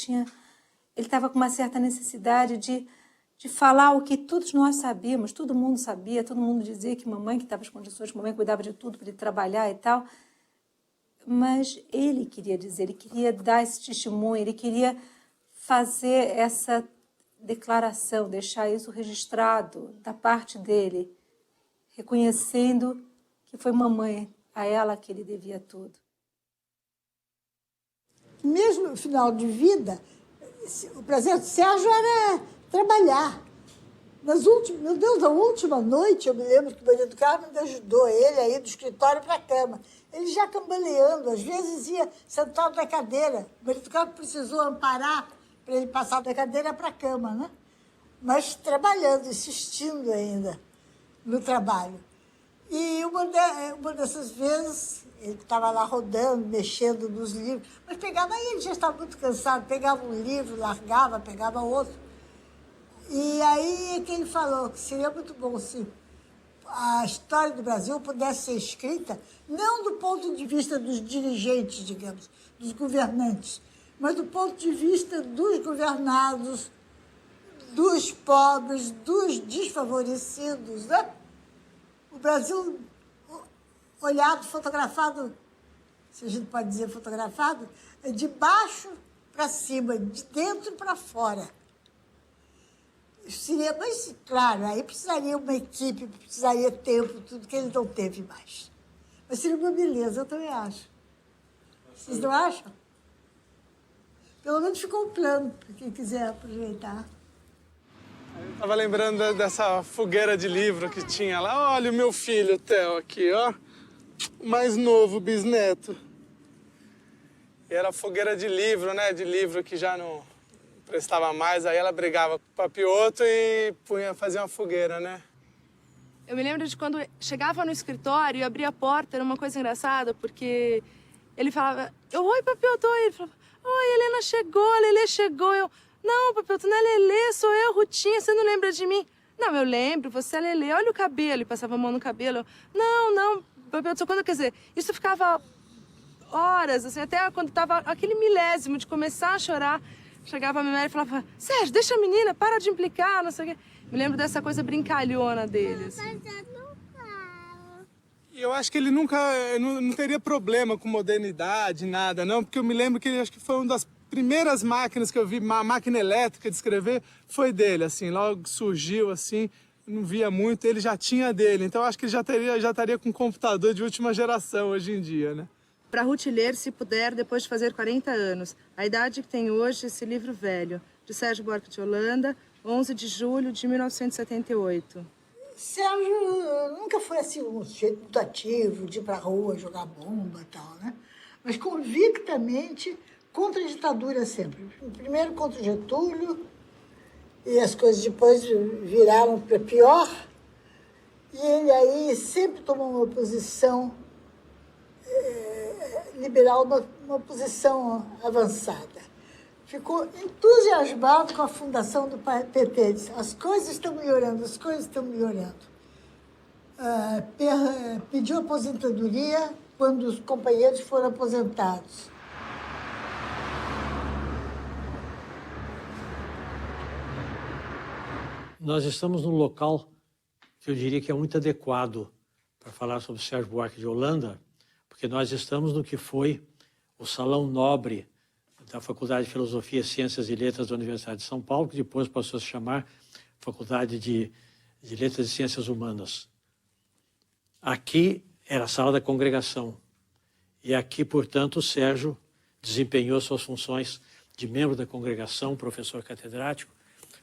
estava com uma certa necessidade de falar o que todos nós sabíamos, todo mundo sabia, todo mundo dizia que mamãe que estava as condições, que mamãe cuidava de tudo para ele trabalhar e tal. Mas ele queria dizer, ele queria dar esse testemunho, ele queria fazer essa declaração, deixar isso registrado da parte dele, reconhecendo que foi mamãe, a ela que ele devia tudo. Mesmo no final de vida, o prazer do Sérgio era trabalhar. Meu Deus, na última noite, eu me lembro que o Maria do Carmo ajudou ele a ir do escritório para a cama. Ele já cambaleando, às vezes ia sentado na cadeira. O Maria do Carmo precisou amparar para ele passar da cadeira para a cama, né? Mas trabalhando, insistindo ainda no trabalho. E uma dessas vezes, ele estava lá rodando, mexendo nos livros, mas pegava, aí ele já estava muito cansado, pegava um livro, largava, pegava outro. E aí é que ele falou que seria muito bom se a história do Brasil pudesse ser escrita, não do ponto de vista dos dirigentes, digamos, dos governantes, mas do ponto de vista dos governados, dos pobres, dos desfavorecidos, né? O Brasil olhado, fotografado, se a gente pode dizer fotografado, é de baixo para cima, de dentro para fora. Seria, mas, claro, aí precisaria uma equipe, precisaria tempo, tudo que ele não teve mais. Mas seria uma beleza, eu também acho. Vocês não acham? Pelo menos ficou um plano, para quem quiser aproveitar. Eu estava lembrando dessa fogueira de livro que tinha lá. Olha o meu filho, o Theo, aqui, ó. O mais novo, bisneto. E era fogueira de livro, né? De livro que já não prestava mais. Aí ela brigava com o Papioto e fazia uma fogueira, né? Eu me lembro de quando chegava no escritório e abria a porta, era uma coisa engraçada, porque ele falava, oi, Papioto, oi. Ele falava, oi, Helena chegou, a Lelê chegou. Eu, não, Papioto, não é Lelê, sou eu, Rutinha, você não lembra de mim? Não, eu lembro, você é Lelê, olha o cabelo. Ele passava a mão no cabelo. Não, Papioto, quando, quer dizer, isso ficava horas, assim, até quando tava aquele milésimo de começar a chorar, chegava a minha mãe e falava, Sérgio, deixa a menina, para de implicar, não sei o quê. Me lembro dessa coisa brincalhona deles. E eu acho que ele nunca não teria problema com modernidade, nada, não, porque eu me lembro que ele acho que foi uma das primeiras máquinas que eu vi, uma máquina elétrica de escrever, foi dele, assim, logo surgiu, assim, não via muito, ele já tinha dele, então eu acho que ele já estaria com um computador de última geração hoje em dia, né? Para Ruth ler, se puder, depois de fazer 40 anos, a idade que tem hoje, esse livro velho, de Sérgio Buarque de Holanda, 11 de julho de 1978. Sérgio nunca foi assim um sujeito muito ativo, de ir pra rua, jogar bomba e tal, né? Mas convictamente contra a ditadura sempre. Primeiro contra o Getúlio, e as coisas depois viraram para pior. E ele aí sempre tomou uma posição liberal, uma posição avançada. Ficou entusiasmado com a fundação do PT. Disse, as coisas estão melhorando, as coisas estão melhorando. Pediu aposentadoria quando os companheiros foram aposentados. Nós estamos num local que eu diria que é muito adequado para falar sobre Sérgio Buarque de Holanda, porque nós estamos no que foi o Salão Nobre da Faculdade de Filosofia, Ciências e Letras da Universidade de São Paulo, que depois passou a se chamar Faculdade de Letras e Ciências Humanas. Aqui era a sala da congregação. E aqui, portanto, o Sérgio desempenhou suas funções de membro da congregação, professor catedrático.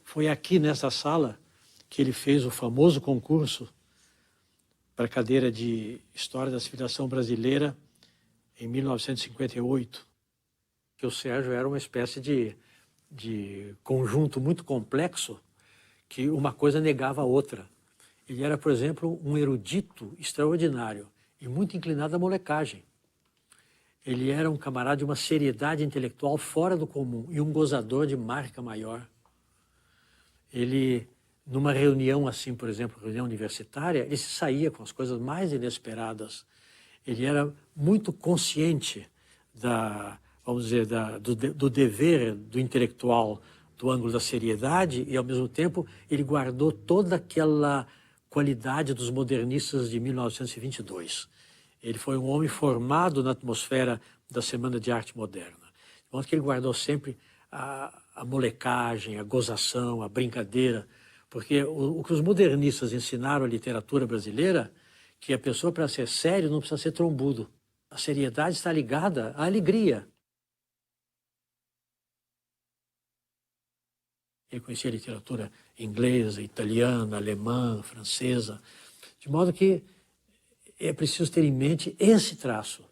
Foi aqui, nessa sala, que ele fez o famoso concurso para a cadeira de História da Civilização Brasileira em 1958. Que o Sérgio era uma espécie de conjunto muito complexo que uma coisa negava a outra. Ele era, por exemplo, um erudito extraordinário e muito inclinado à molecagem. Ele era um camarada de uma seriedade intelectual fora do comum e um gozador de marca maior. Ele, numa reunião assim, por exemplo, reunião universitária, ele se saía com as coisas mais inesperadas. Ele era muito consciente vamos dizer, do dever do intelectual, do ângulo da seriedade, e, ao mesmo tempo, ele guardou toda aquela qualidade dos modernistas de 1922. Ele foi um homem formado na atmosfera da Semana de Arte Moderna. De modo que ele guardou sempre a molecagem, a gozação, a brincadeira, porque o que os modernistas ensinaram à literatura brasileira, que a pessoa, para ser sério, não precisa ser trombudo. A seriedade está ligada à alegria. Ele conhecia a literatura inglesa, italiana, alemã, francesa, de modo que é preciso ter em mente esse traço,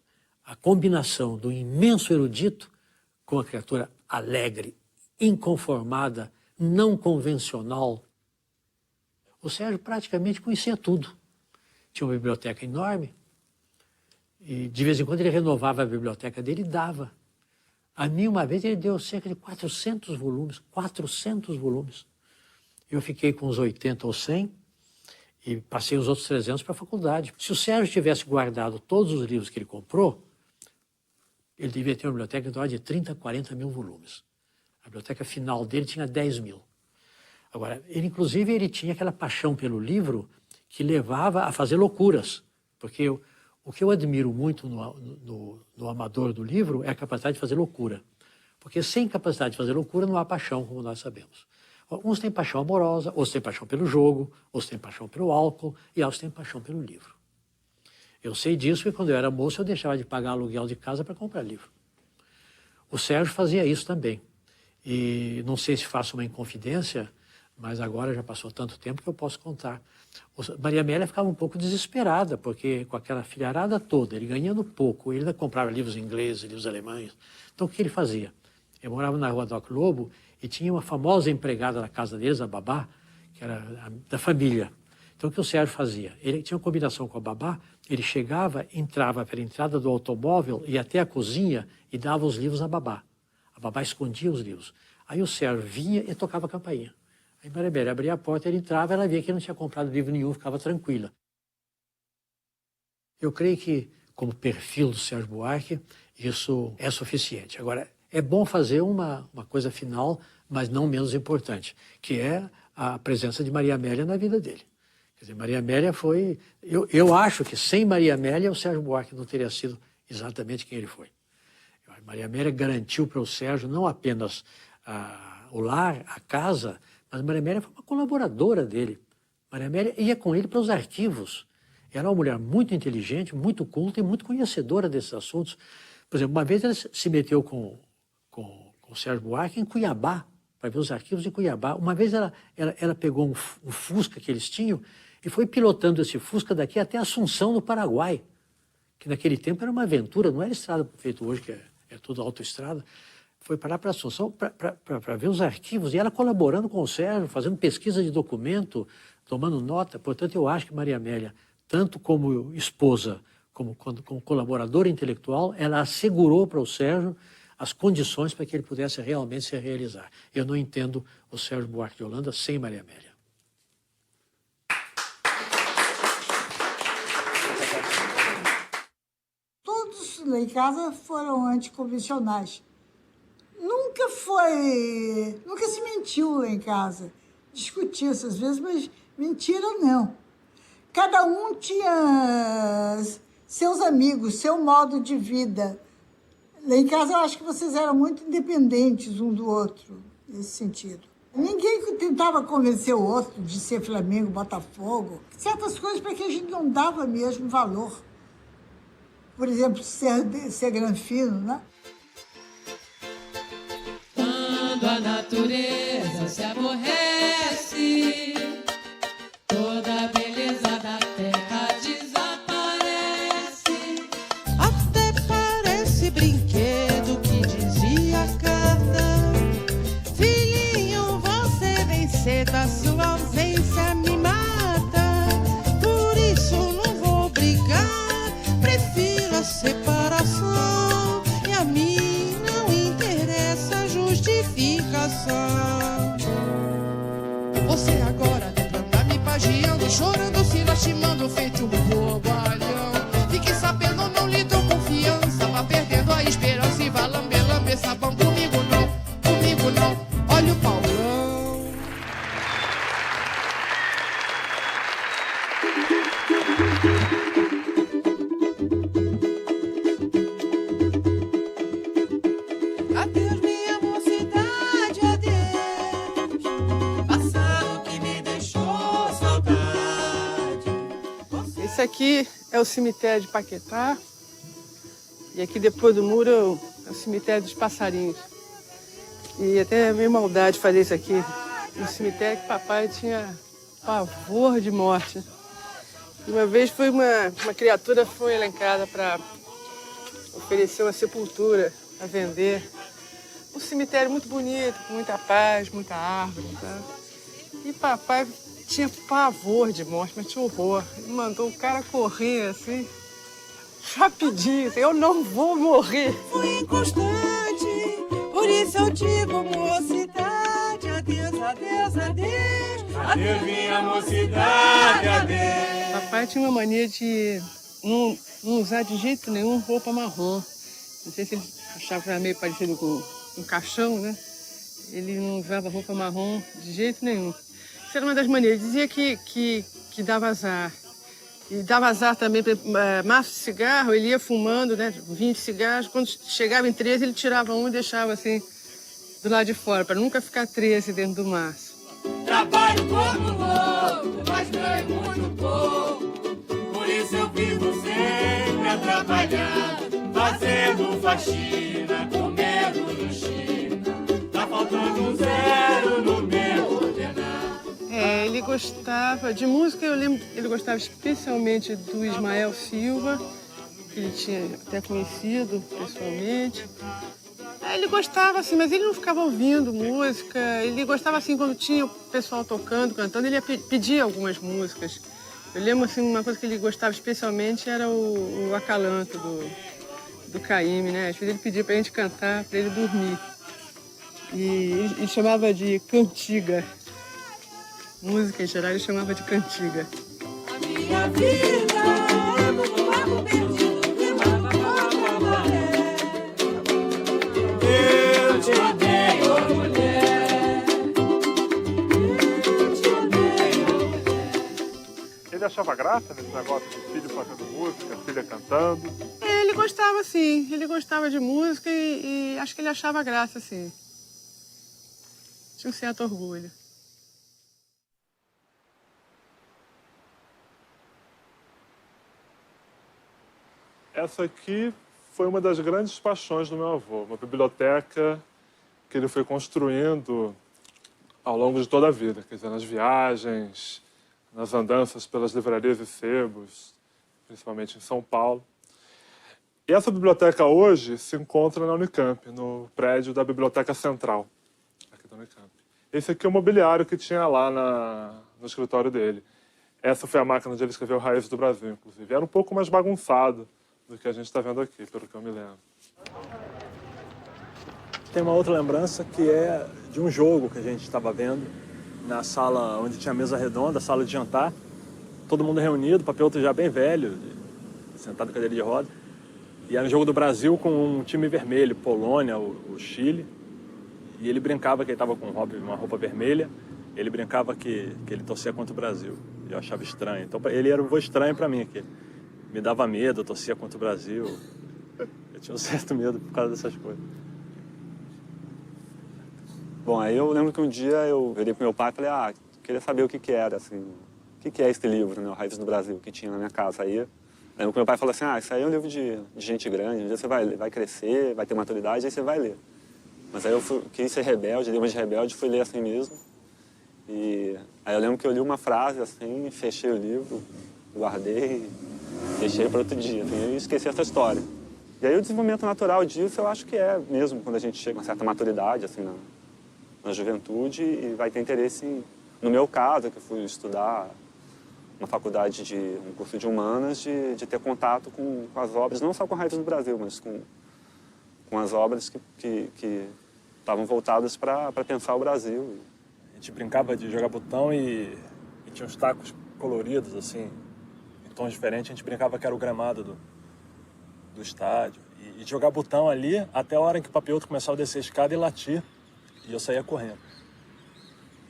a combinação do imenso erudito com a criatura alegre, inconformada, não convencional. O Sérgio praticamente conhecia tudo. Tinha uma biblioteca enorme e, de vez em quando, ele renovava a biblioteca dele e dava. A mim, uma vez, ele deu cerca de 400 volumes. 400 volumes. Eu fiquei com uns 80 ou 100 e passei os outros 300 para a faculdade. Se o Sérgio tivesse guardado todos os livros que ele comprou, ele devia ter uma biblioteca de 30, 40 mil volumes. A biblioteca final dele tinha 10 mil. Agora, ele tinha aquela paixão pelo livro que levava a fazer loucuras, porque o que eu admiro muito no amador do livro é a capacidade de fazer loucura. Porque sem capacidade de fazer loucura não há paixão, como nós sabemos. Uns têm paixão amorosa, outros têm paixão pelo jogo, outros têm paixão pelo álcool e outros têm paixão pelo livro. Eu sei disso porque quando eu era moço eu deixava de pagar aluguel de casa para comprar livro. O Sérgio fazia isso também. E não sei se faço uma inconfidência, mas agora já passou tanto tempo que eu posso contar. Maria Amélia ficava um pouco desesperada, porque com aquela filharada toda, ele ganhando pouco, ele ainda comprava livros ingleses, livros alemães. Então o que ele fazia? Eu morava na rua Doc Lobo e tinha uma famosa empregada na casa deles, a babá, que era da família. Então o que o Sérgio fazia? Ele tinha uma combinação com a babá, ele chegava, entrava pela entrada do automóvel, ia até a cozinha e dava os livros à babá. A babá escondia os livros. Aí o Sérgio vinha e tocava a campainha. Aí Maria Amélia abria a porta, ele entrava, ela via que ele não tinha comprado livro nenhum, ficava tranquila. Eu creio que, como perfil do Sérgio Buarque, isso é suficiente. Agora, é bom fazer uma coisa final, mas não menos importante, que é a presença de Maria Amélia na vida dele. Quer dizer, Maria Amélia foi... Eu acho que sem Maria Amélia o Sérgio Buarque não teria sido exatamente quem ele foi. Maria Amélia garantiu para o Sérgio não apenas o lar, a casa, mas Maria Amélia foi uma colaboradora dele. Maria Amélia ia com ele para os arquivos. Era uma mulher muito inteligente, muito culta e muito conhecedora desses assuntos. Por exemplo, uma vez ela se meteu com o Sérgio Buarque em Cuiabá, para ver os arquivos de Cuiabá. Uma vez ela pegou um Fusca que eles tinham e foi pilotando esse Fusca daqui até Assunção, no Paraguai, que naquele tempo era uma aventura, não era estrada feito hoje, que é tudo autoestrada. Foi parar para Assunção para ver os arquivos, e ela colaborando com o Sérgio, fazendo pesquisa de documento, tomando nota. Portanto, eu acho que Maria Amélia, tanto como esposa, como colaboradora intelectual, ela assegurou para o Sérgio as condições para que ele pudesse realmente se realizar. Eu não entendo o Sérgio Buarque de Holanda sem Maria Amélia. Todos lá em casa foram anticonvencionais. Nunca se mentiu lá em casa. Discutia-se às vezes, mas mentira não. Cada um tinha seus amigos, seu modo de vida. Lá em casa eu acho que vocês eram muito independentes um do outro, nesse sentido. Ninguém tentava convencer o outro de ser Flamengo, Botafogo. Certas coisas para que a gente não dava mesmo valor. Por exemplo, ser granfino, né? Quando a natureza se aborrece, toda a beleza da terra desaparece. Até parece brinquedo que dizia a carta: filhinho, você vem cedo, a sua ausência me mata. Por isso não vou brigar, prefiro a separação. E a mim não interessa a justificação. Você agora tentando me pagiando, chorando, se lastimando, feito um bobalhão. Fique sabendo, não lhe dou confiança, vá perdendo a esperança e vá lamber sabão. Comigo não, olha o Paulão. Adeus, minha mocidade, adeus. Passado que me deixou saudade. Esse aqui é o cemitério de Paquetá. E aqui depois do muro é o cemitério dos passarinhos. E até é meio maldade fazer isso aqui. No cemitério que papai tinha pavor de morte. E uma vez foi uma criatura foi elencada para oferecer uma sepultura a vender. Um cemitério muito bonito, com muita paz, muita árvore. Tá? E papai tinha pavor de morte, mas tinha horror. Ele mandou o cara correr assim, rapidinho. Eu não vou morrer. Fui inconstante, por isso eu digo mocidade, adeus, adeus, adeus. Adeus, minha mocidade, adeus. Papai tinha uma mania de não usar de jeito nenhum roupa marrom. Não sei se ele achava que era meio parecido com um caixão, né? Ele não usava roupa marrom de jeito nenhum. Isso era uma das maneiras. Ele dizia que dava azar. E dava azar também para maço de cigarro, ele ia fumando, né, 20 cigarros. Quando chegava em 13, ele tirava um e deixava assim do lado de fora, para nunca ficar 13 dentro do maço. Trabalho como louco, mas ganho muito pouco. Por isso eu vivo sempre a trabalhar, fazendo faxina, comendo no China. Tá faltando um zero no meu ordenado. Ele gostava de música, eu lembro, ele gostava especialmente do Ismael Silva, que ele tinha até conhecido pessoalmente. Ele gostava assim, mas ele não ficava ouvindo música, ele gostava assim quando tinha o pessoal tocando, cantando, ele ia pedir algumas músicas. Eu lembro assim, uma coisa que ele gostava especialmente era o acalanto do Caymmi, né? Às vezes ele pedia pra gente cantar, pra ele dormir. E ele chamava de cantiga. Música em geral ele chamava de cantiga. A minha vida é como um água perdido de uma mulher. Eu te odeio, mulher. Eu te odeio, mulher. Ele achava graça nesse negócio de filho fazendo música, filha cantando. Ele gostava, sim. Ele gostava de música e acho que ele achava graça, sim. Tinha um certo orgulho. Essa aqui foi uma das grandes paixões do meu avô. Uma biblioteca que ele foi construindo ao longo de toda a vida. Quer dizer, nas viagens, nas andanças pelas livrarias e sebos, principalmente em São Paulo. E essa biblioteca hoje se encontra na Unicamp, no prédio da Biblioteca Central, aqui da Unicamp. Esse aqui é o mobiliário que tinha lá no escritório dele. Essa foi a máquina onde ele escreveu Raízes do Brasil, inclusive. Era um pouco mais bagunçado do que a gente está vendo aqui, pelo que eu me lembro. Tem uma outra lembrança que é de um jogo que a gente estava vendo na sala onde tinha mesa redonda, sala de jantar. Todo mundo reunido, Papiotto já bem velho, sentado na cadeira de roda. E era um jogo do Brasil com um time vermelho, Polônia, o Chile. E ele brincava que ele estava com uma roupa vermelha. Ele brincava que ele torcia contra o Brasil. Eu achava estranho. Então ele era um vô estranho para mim, que me dava medo, eu torcia contra o Brasil. Eu tinha um certo medo por causa dessas coisas. Bom, aí eu lembro que um dia eu virei pro meu pai e falei, queria saber o que era, assim, o que é esse livro, né, o Raízes do Brasil, que tinha na minha casa. Aí lembro que meu pai falou assim, isso aí é um livro de gente grande, um dia você vai crescer, vai ter maturidade, aí você vai ler. Mas aí eu quis ser rebelde, dei uma de rebelde, fui ler assim mesmo. E aí eu lembro que eu li uma frase assim, fechei o livro, guardei, fechei para outro dia, assim, e esqueci essa história. E aí o desenvolvimento natural disso eu acho que é mesmo quando a gente chega a uma certa maturidade, assim, na juventude e vai ter interesse, no meu caso, que eu fui estudar uma faculdade um curso de humanas, de ter contato com as obras, não só com Raízes do Brasil, mas com as obras que estavam voltadas para pensar o Brasil. A gente brincava de jogar botão e tinha uns tacos coloridos, assim, em tons diferentes. A gente brincava que era o gramado do estádio. E jogar botão ali até a hora em que o Papiotto começava a descer a escada e latir. E eu saía correndo.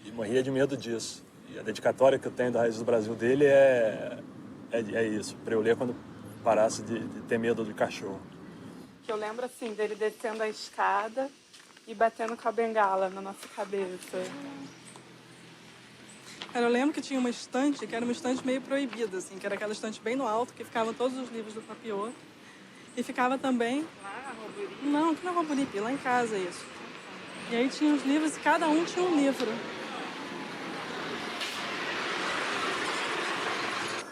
E morria de medo disso. E a dedicatória que eu tenho da Raízes do Brasil dele é isso, para eu ler quando parasse de ter medo de cachorro. Que eu lembro, assim, dele descendo a escada e batendo com a bengala na nossa cabeça. Eu lembro que tinha uma estante, que era uma estante meio proibida, assim, que era aquela estante bem no alto, que ficavam todos os livros do Papiotto. E ficava também... Lá na Roburipe? Não, aqui na Roburipe, lá em casa, isso. E aí tinha os livros, e cada um tinha um livro.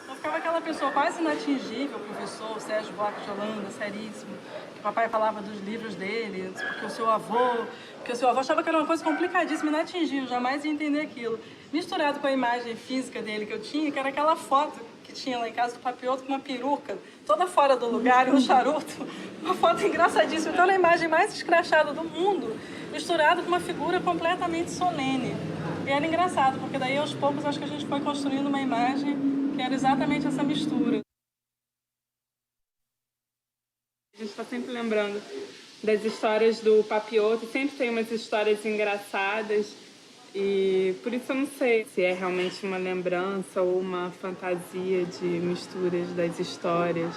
Então ficava aquela pessoa quase inatingível, o professor Sérgio Buarque de Holanda, seríssimo, que o papai falava dos livros dele, porque o seu avô achava que era uma coisa complicadíssima, inatingível, jamais ia entender aquilo. Misturado com a imagem física dele que eu tinha, que era aquela foto que tinha lá em casa do Papiotto com uma peruca, toda fora do lugar, e um charuto, uma foto engraçadíssima. Então era a imagem mais escrachada do mundo, misturado com uma figura completamente solene. E era engraçado, porque daí aos poucos acho que a gente foi construindo uma imagem que era exatamente essa mistura. A gente está sempre lembrando das histórias do Papioto, sempre tem umas histórias engraçadas. E por isso eu não sei se é realmente uma lembrança ou uma fantasia de misturas das histórias.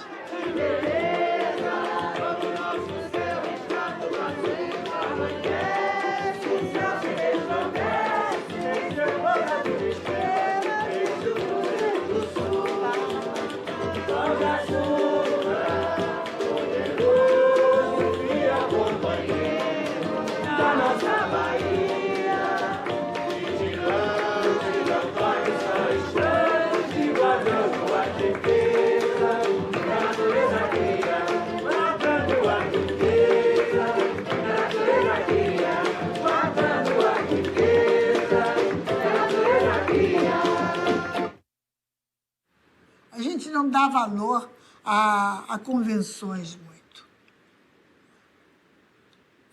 A gente não dá valor a convenções muito.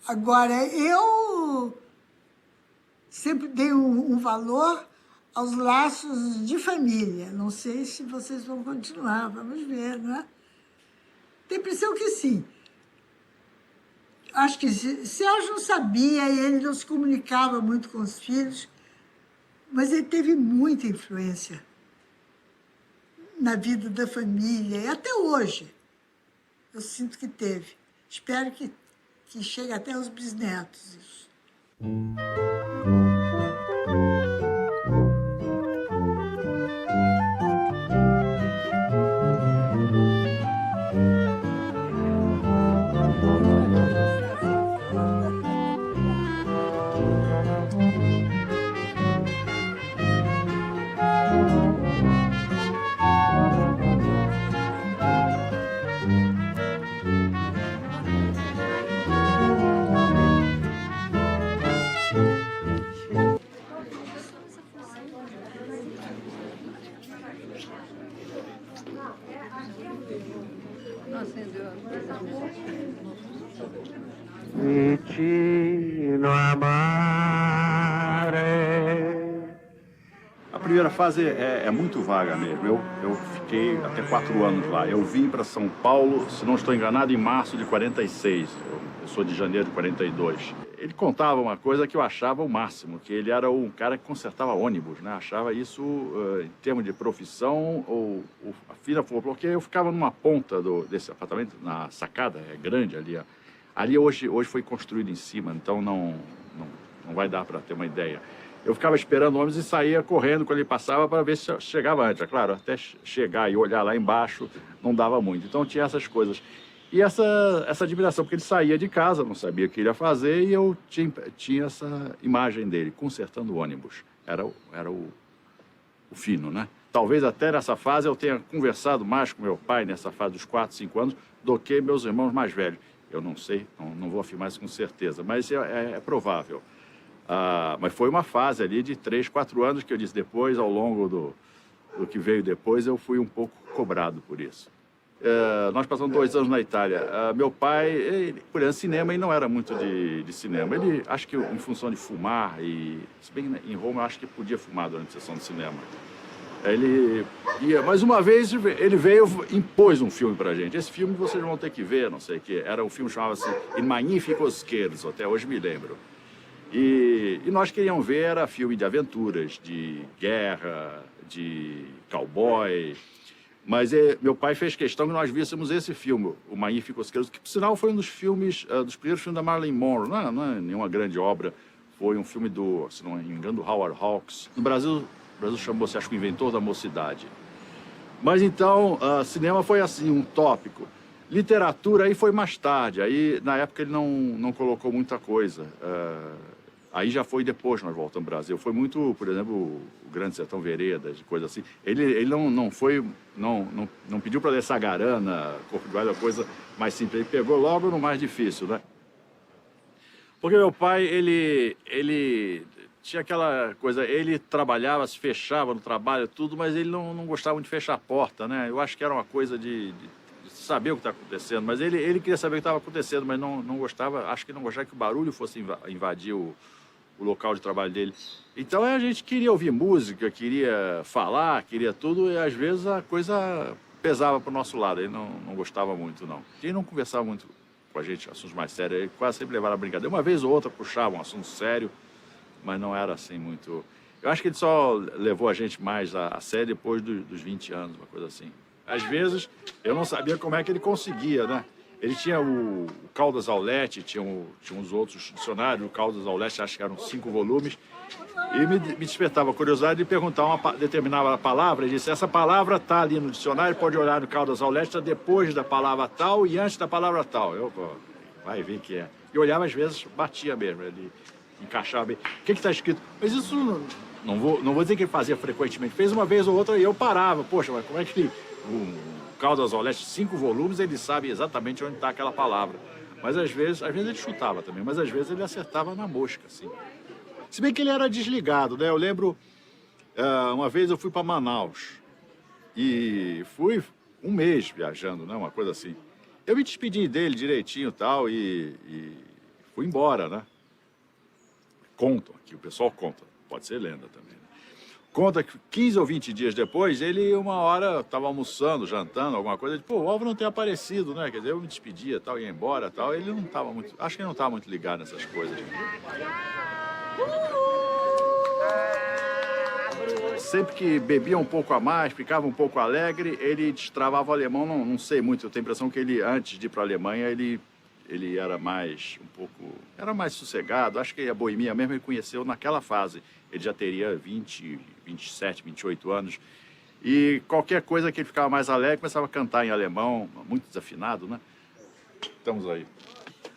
Agora, eu sempre dei um valor aos laços de família. Não sei se vocês vão continuar, vamos ver, não é? Tem a impressão que sim. Acho que Sérgio não sabia, ele não se comunicava muito com os filhos, mas ele teve muita influência na vida da família, e até hoje eu sinto que teve. Espero que chegue até os bisnetos isso. A primeira fase é muito vaga mesmo. Eu fiquei até 4 anos lá. Eu vim para São Paulo, se não estou enganado, em março de 46. Eu sou de janeiro de 42. Ele contava uma coisa que eu achava o máximo, que ele era um cara que consertava ônibus, né? Achava isso, em termos de profissão, a filha falou, porque eu ficava numa ponta desse apartamento, na sacada, é grande ali. Ali hoje foi construído em cima, então não vai dar para ter uma ideia. Eu ficava esperando o ônibus e saía correndo quando ele passava para ver se chegava antes. É claro, até chegar e olhar lá embaixo não dava muito. Então tinha essas coisas. E essa admiração, porque ele saía de casa, não sabia o que ele ia fazer, e eu tinha essa imagem dele, consertando o ônibus. Era o fino, né? Talvez até nessa fase eu tenha conversado mais com meu pai, nessa fase dos 4, 5 anos, do que meus irmãos mais velhos. Eu não sei, não vou afirmar isso com certeza, mas é provável. Mas foi uma fase ali de 3, 4 anos que eu disse depois, ao longo do que veio depois, eu fui um pouco cobrado por isso. Nós passamos 2 anos na Itália. Meu pai, por exemplo, cinema, ele não era muito de cinema. Ele, acho que em função de fumar, se bem em Roma, eu acho que podia fumar durante a sessão de cinema. Ele ia, mas uma vez ele veio e impôs um filme pra gente. Esse filme vocês vão ter que ver, não sei o quê. Era um filme que chamava-se Il Magnifico Scherzo, até hoje me lembro. E nós queríamos ver, era filme de aventuras, de guerra, de cowboy. Mas meu pai fez questão que nós víssemos esse filme, o Magnifico Scherzo, que por sinal foi um dos filmes, dos primeiros filmes da Marilyn Monroe. Não é nenhuma grande obra, foi um filme se não me engano, do Howard Hawks. No Brasil chamou-se, acho que o inventor da mocidade. Mas então, cinema foi assim, um tópico. Literatura aí foi mais tarde, aí na época ele não colocou muita coisa. Aí já foi depois que nós voltamos ao Brasil. Foi muito, por exemplo, o Grande Sertão Veredas, coisa assim. Ele não pediu para ler Sagarana, Corpo de Baile, coisa mais simples. Ele pegou logo no mais difícil, né? Porque meu pai, ele tinha aquela coisa, ele trabalhava, se fechava no trabalho, tudo, mas ele não gostava muito de fechar a porta, né? Eu acho que era uma coisa de saber o que está acontecendo, mas ele queria saber o que estava acontecendo, mas não gostava, acho que não gostava que o barulho fosse invadir o local de trabalho dele. Então a gente queria ouvir música, queria falar, queria tudo, e às vezes a coisa pesava para o nosso lado, ele não gostava muito, não. Ele não conversava muito com a gente assuntos mais sérios, ele quase sempre levava a brincadeira. Uma vez ou outra puxava um assunto sério, mas não era assim muito... Eu acho que ele só levou a gente mais a sério depois dos 20 anos, uma coisa assim. Às vezes, eu não sabia como é que ele conseguia, né? Ele tinha o Caldas Aulete, tinha uns outros dicionários, o Caldas Aulete, acho que eram 5 volumes, e me despertava a curiosidade de perguntar uma determinada palavra, ele disse, essa palavra está ali no dicionário, pode olhar no Caldas Aulete, está depois da palavra tal e antes da palavra tal. Eu, pô, vai ver que é. E olhava, às vezes, batia mesmo, ele encaixava bem. O que está escrito? Mas isso... Não vou dizer que ele fazia frequentemente, fez uma vez ou outra e eu parava. Poxa, mas como é que ele, o Caldas Aulete, 5 volumes, ele sabe exatamente onde está aquela palavra. Mas às vezes ele chutava também, mas às vezes ele acertava na mosca, assim. Se bem que ele era desligado, né? Eu lembro, uma vez eu fui para Manaus e fui um mês viajando, né? Uma coisa assim. Eu me despedi dele direitinho e fui embora, né? Contam aqui, o pessoal conta. Pode ser lenda também. Né? Conta que 15 ou 20 dias depois, ele uma hora estava almoçando, jantando, alguma coisa, ele, pô, o Álvaro não tem aparecido, né? Quer dizer, eu me despedia, tal, ia embora, tal. Ele não estava muito, acho que ele não estava muito ligado nessas coisas. Sempre que bebia um pouco a mais, ficava um pouco alegre, ele destravava o alemão, não sei muito, eu tenho a impressão que ele, antes de ir para a Alemanha, ele era mais era mais sossegado, acho que a boemia mesmo ele conheceu naquela fase. Ele já teria 20, 27, 28 anos. E qualquer coisa que ele ficava mais alegre, começava a cantar em alemão, muito desafinado, né? Estamos aí.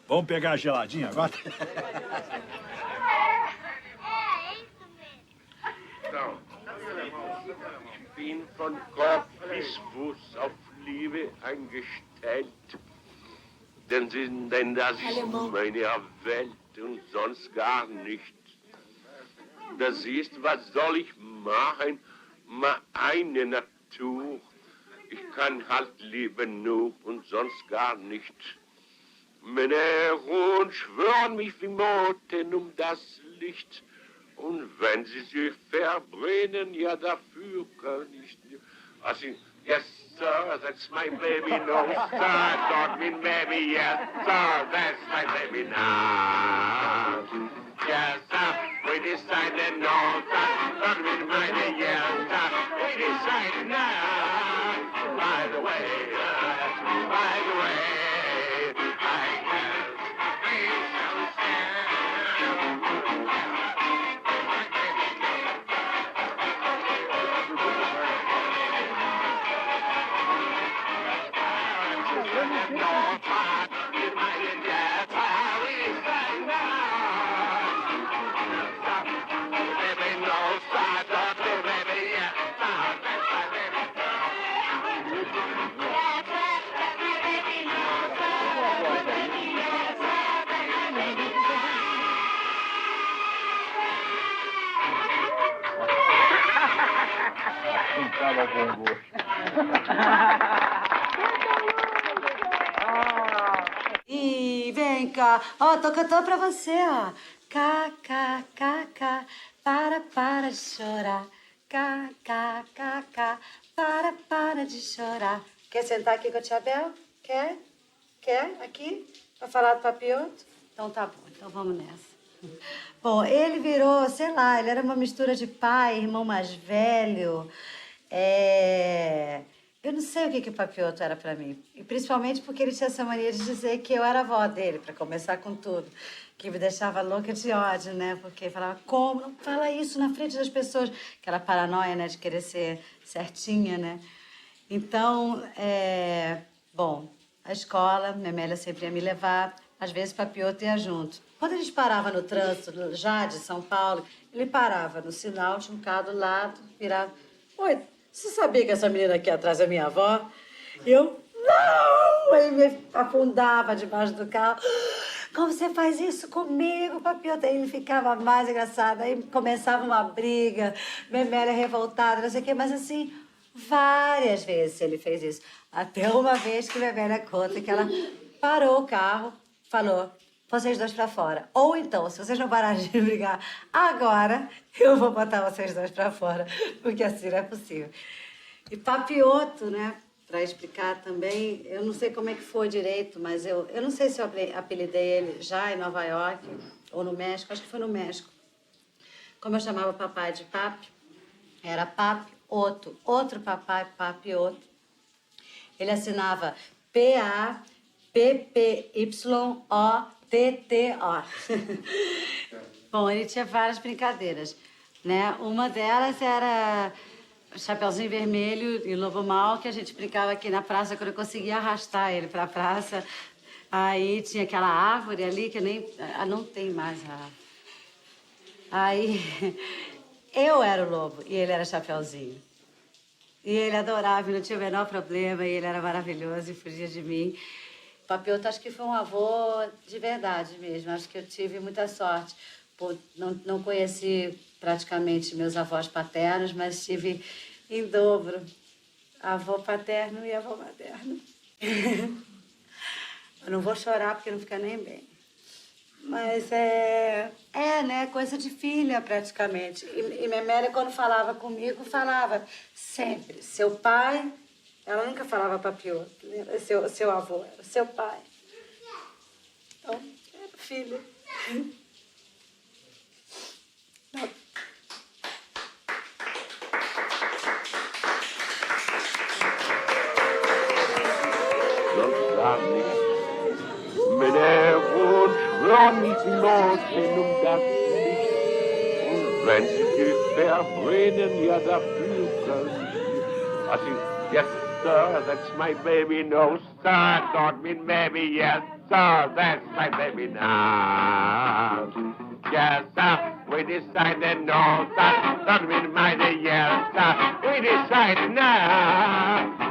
Vamos pegar a geladinha agora? Ich bin von Kopf bis Fuß auf Liebe eingestellt. Denn das ist meine Welt und sonst gar nicht. Das ist, was soll ich machen? Mal eine Natur. Ich kann halt leben nur und sonst gar nicht. Meine Ruhen schwören mich wie Moten um das Licht. Und wenn sie sich verbrennen, ja dafür kann ich nicht. Also, yes, sir, that's my baby, no, sir, don't mean baby, yes, sir, that's my baby now. Yes, sir, we decided no, sir, don't mean baby, yes, sir, we decided now. By the way, I can be so sad. E vem cá, ó, tô cantando pra você, ó. Cá, cá, cá, cá, para de chorar. Cá, cá, cá, cá, para de chorar. Quer sentar aqui com a tia Bel? Quer? Quer? Aqui? Pra falar do Papioto? Então tá bom, então vamos nessa. Bom, ele virou, sei lá, ele era uma mistura de pai, irmão mais velho. Eu não sei o que o Papioto era pra mim. E principalmente porque ele tinha essa mania de dizer que eu era a avó dele, pra começar com tudo. Que me deixava louca de ódio, né? Porque falava, como? Não fala isso na frente das pessoas. Aquela paranoia, né? De querer ser certinha, né? Então, bom, a escola, Memélia sempre ia me levar. Às vezes, Papioto ia junto. Quando a gente parava no trânsito, já de São Paulo, ele parava no sinal, tinha um carro do lado, virava... Oi, você sabia que essa menina aqui atrás é minha avó? Eu, não! Ele me afundava debaixo do carro. Como você faz isso comigo, Papioto? Aí ele ficava mais engraçado. Aí começava uma briga, Memélia revoltada, não sei o quê. Mas assim, várias vezes ele fez isso. Até uma vez que Memélia conta que ela parou o carro, falou, vocês dois pra fora. Ou então, se vocês não pararem de brigar agora, eu vou botar vocês dois pra fora, porque assim não é possível. E Papioto, né? para explicar também. Eu não sei como é que foi direito, mas eu não sei se eu apelidei ele já em Nova York ou no México, acho que foi no México. Como eu chamava o papai de Papi, era Papi Otto, outro papai, Papi Otto. Ele assinava P-A-P-P-Y-O-T-T-O. Bom, ele tinha várias brincadeiras, né? Uma delas era Chapeuzinho Vermelho e Lobo Mau, que a gente brincava aqui na praça quando eu conseguia arrastar ele para a praça. Aí tinha aquela árvore ali que nem... não tem mais a árvore. Aí eu era o lobo e ele era Chapeuzinho. E ele adorava, não tinha o menor problema, e ele era maravilhoso e fugia de mim. Papi Otto, acho que foi um avô de verdade mesmo. Acho que eu tive muita sorte. Não conheci praticamente meus avós paternos, mas tive em dobro avô paterno e avô materno. Eu não vou chorar porque não fica nem bem. Mas né, coisa de filha praticamente. E Memélia, quando falava comigo, falava sempre seu pai. Ela nunca falava Papi Otto, né? Seu avô, era seu pai. Então, era filha. Der Wunsch ronnt los in das Licht. Und wenn's geht verbrennen, ja, da fühlt I think, yes, sir, that's my baby. No, sir, don't mean maybe. Yes, sir, that's my baby now. Yes, sir, we decided. No, sir, don't mean maybe. Yes, sir, we decided now.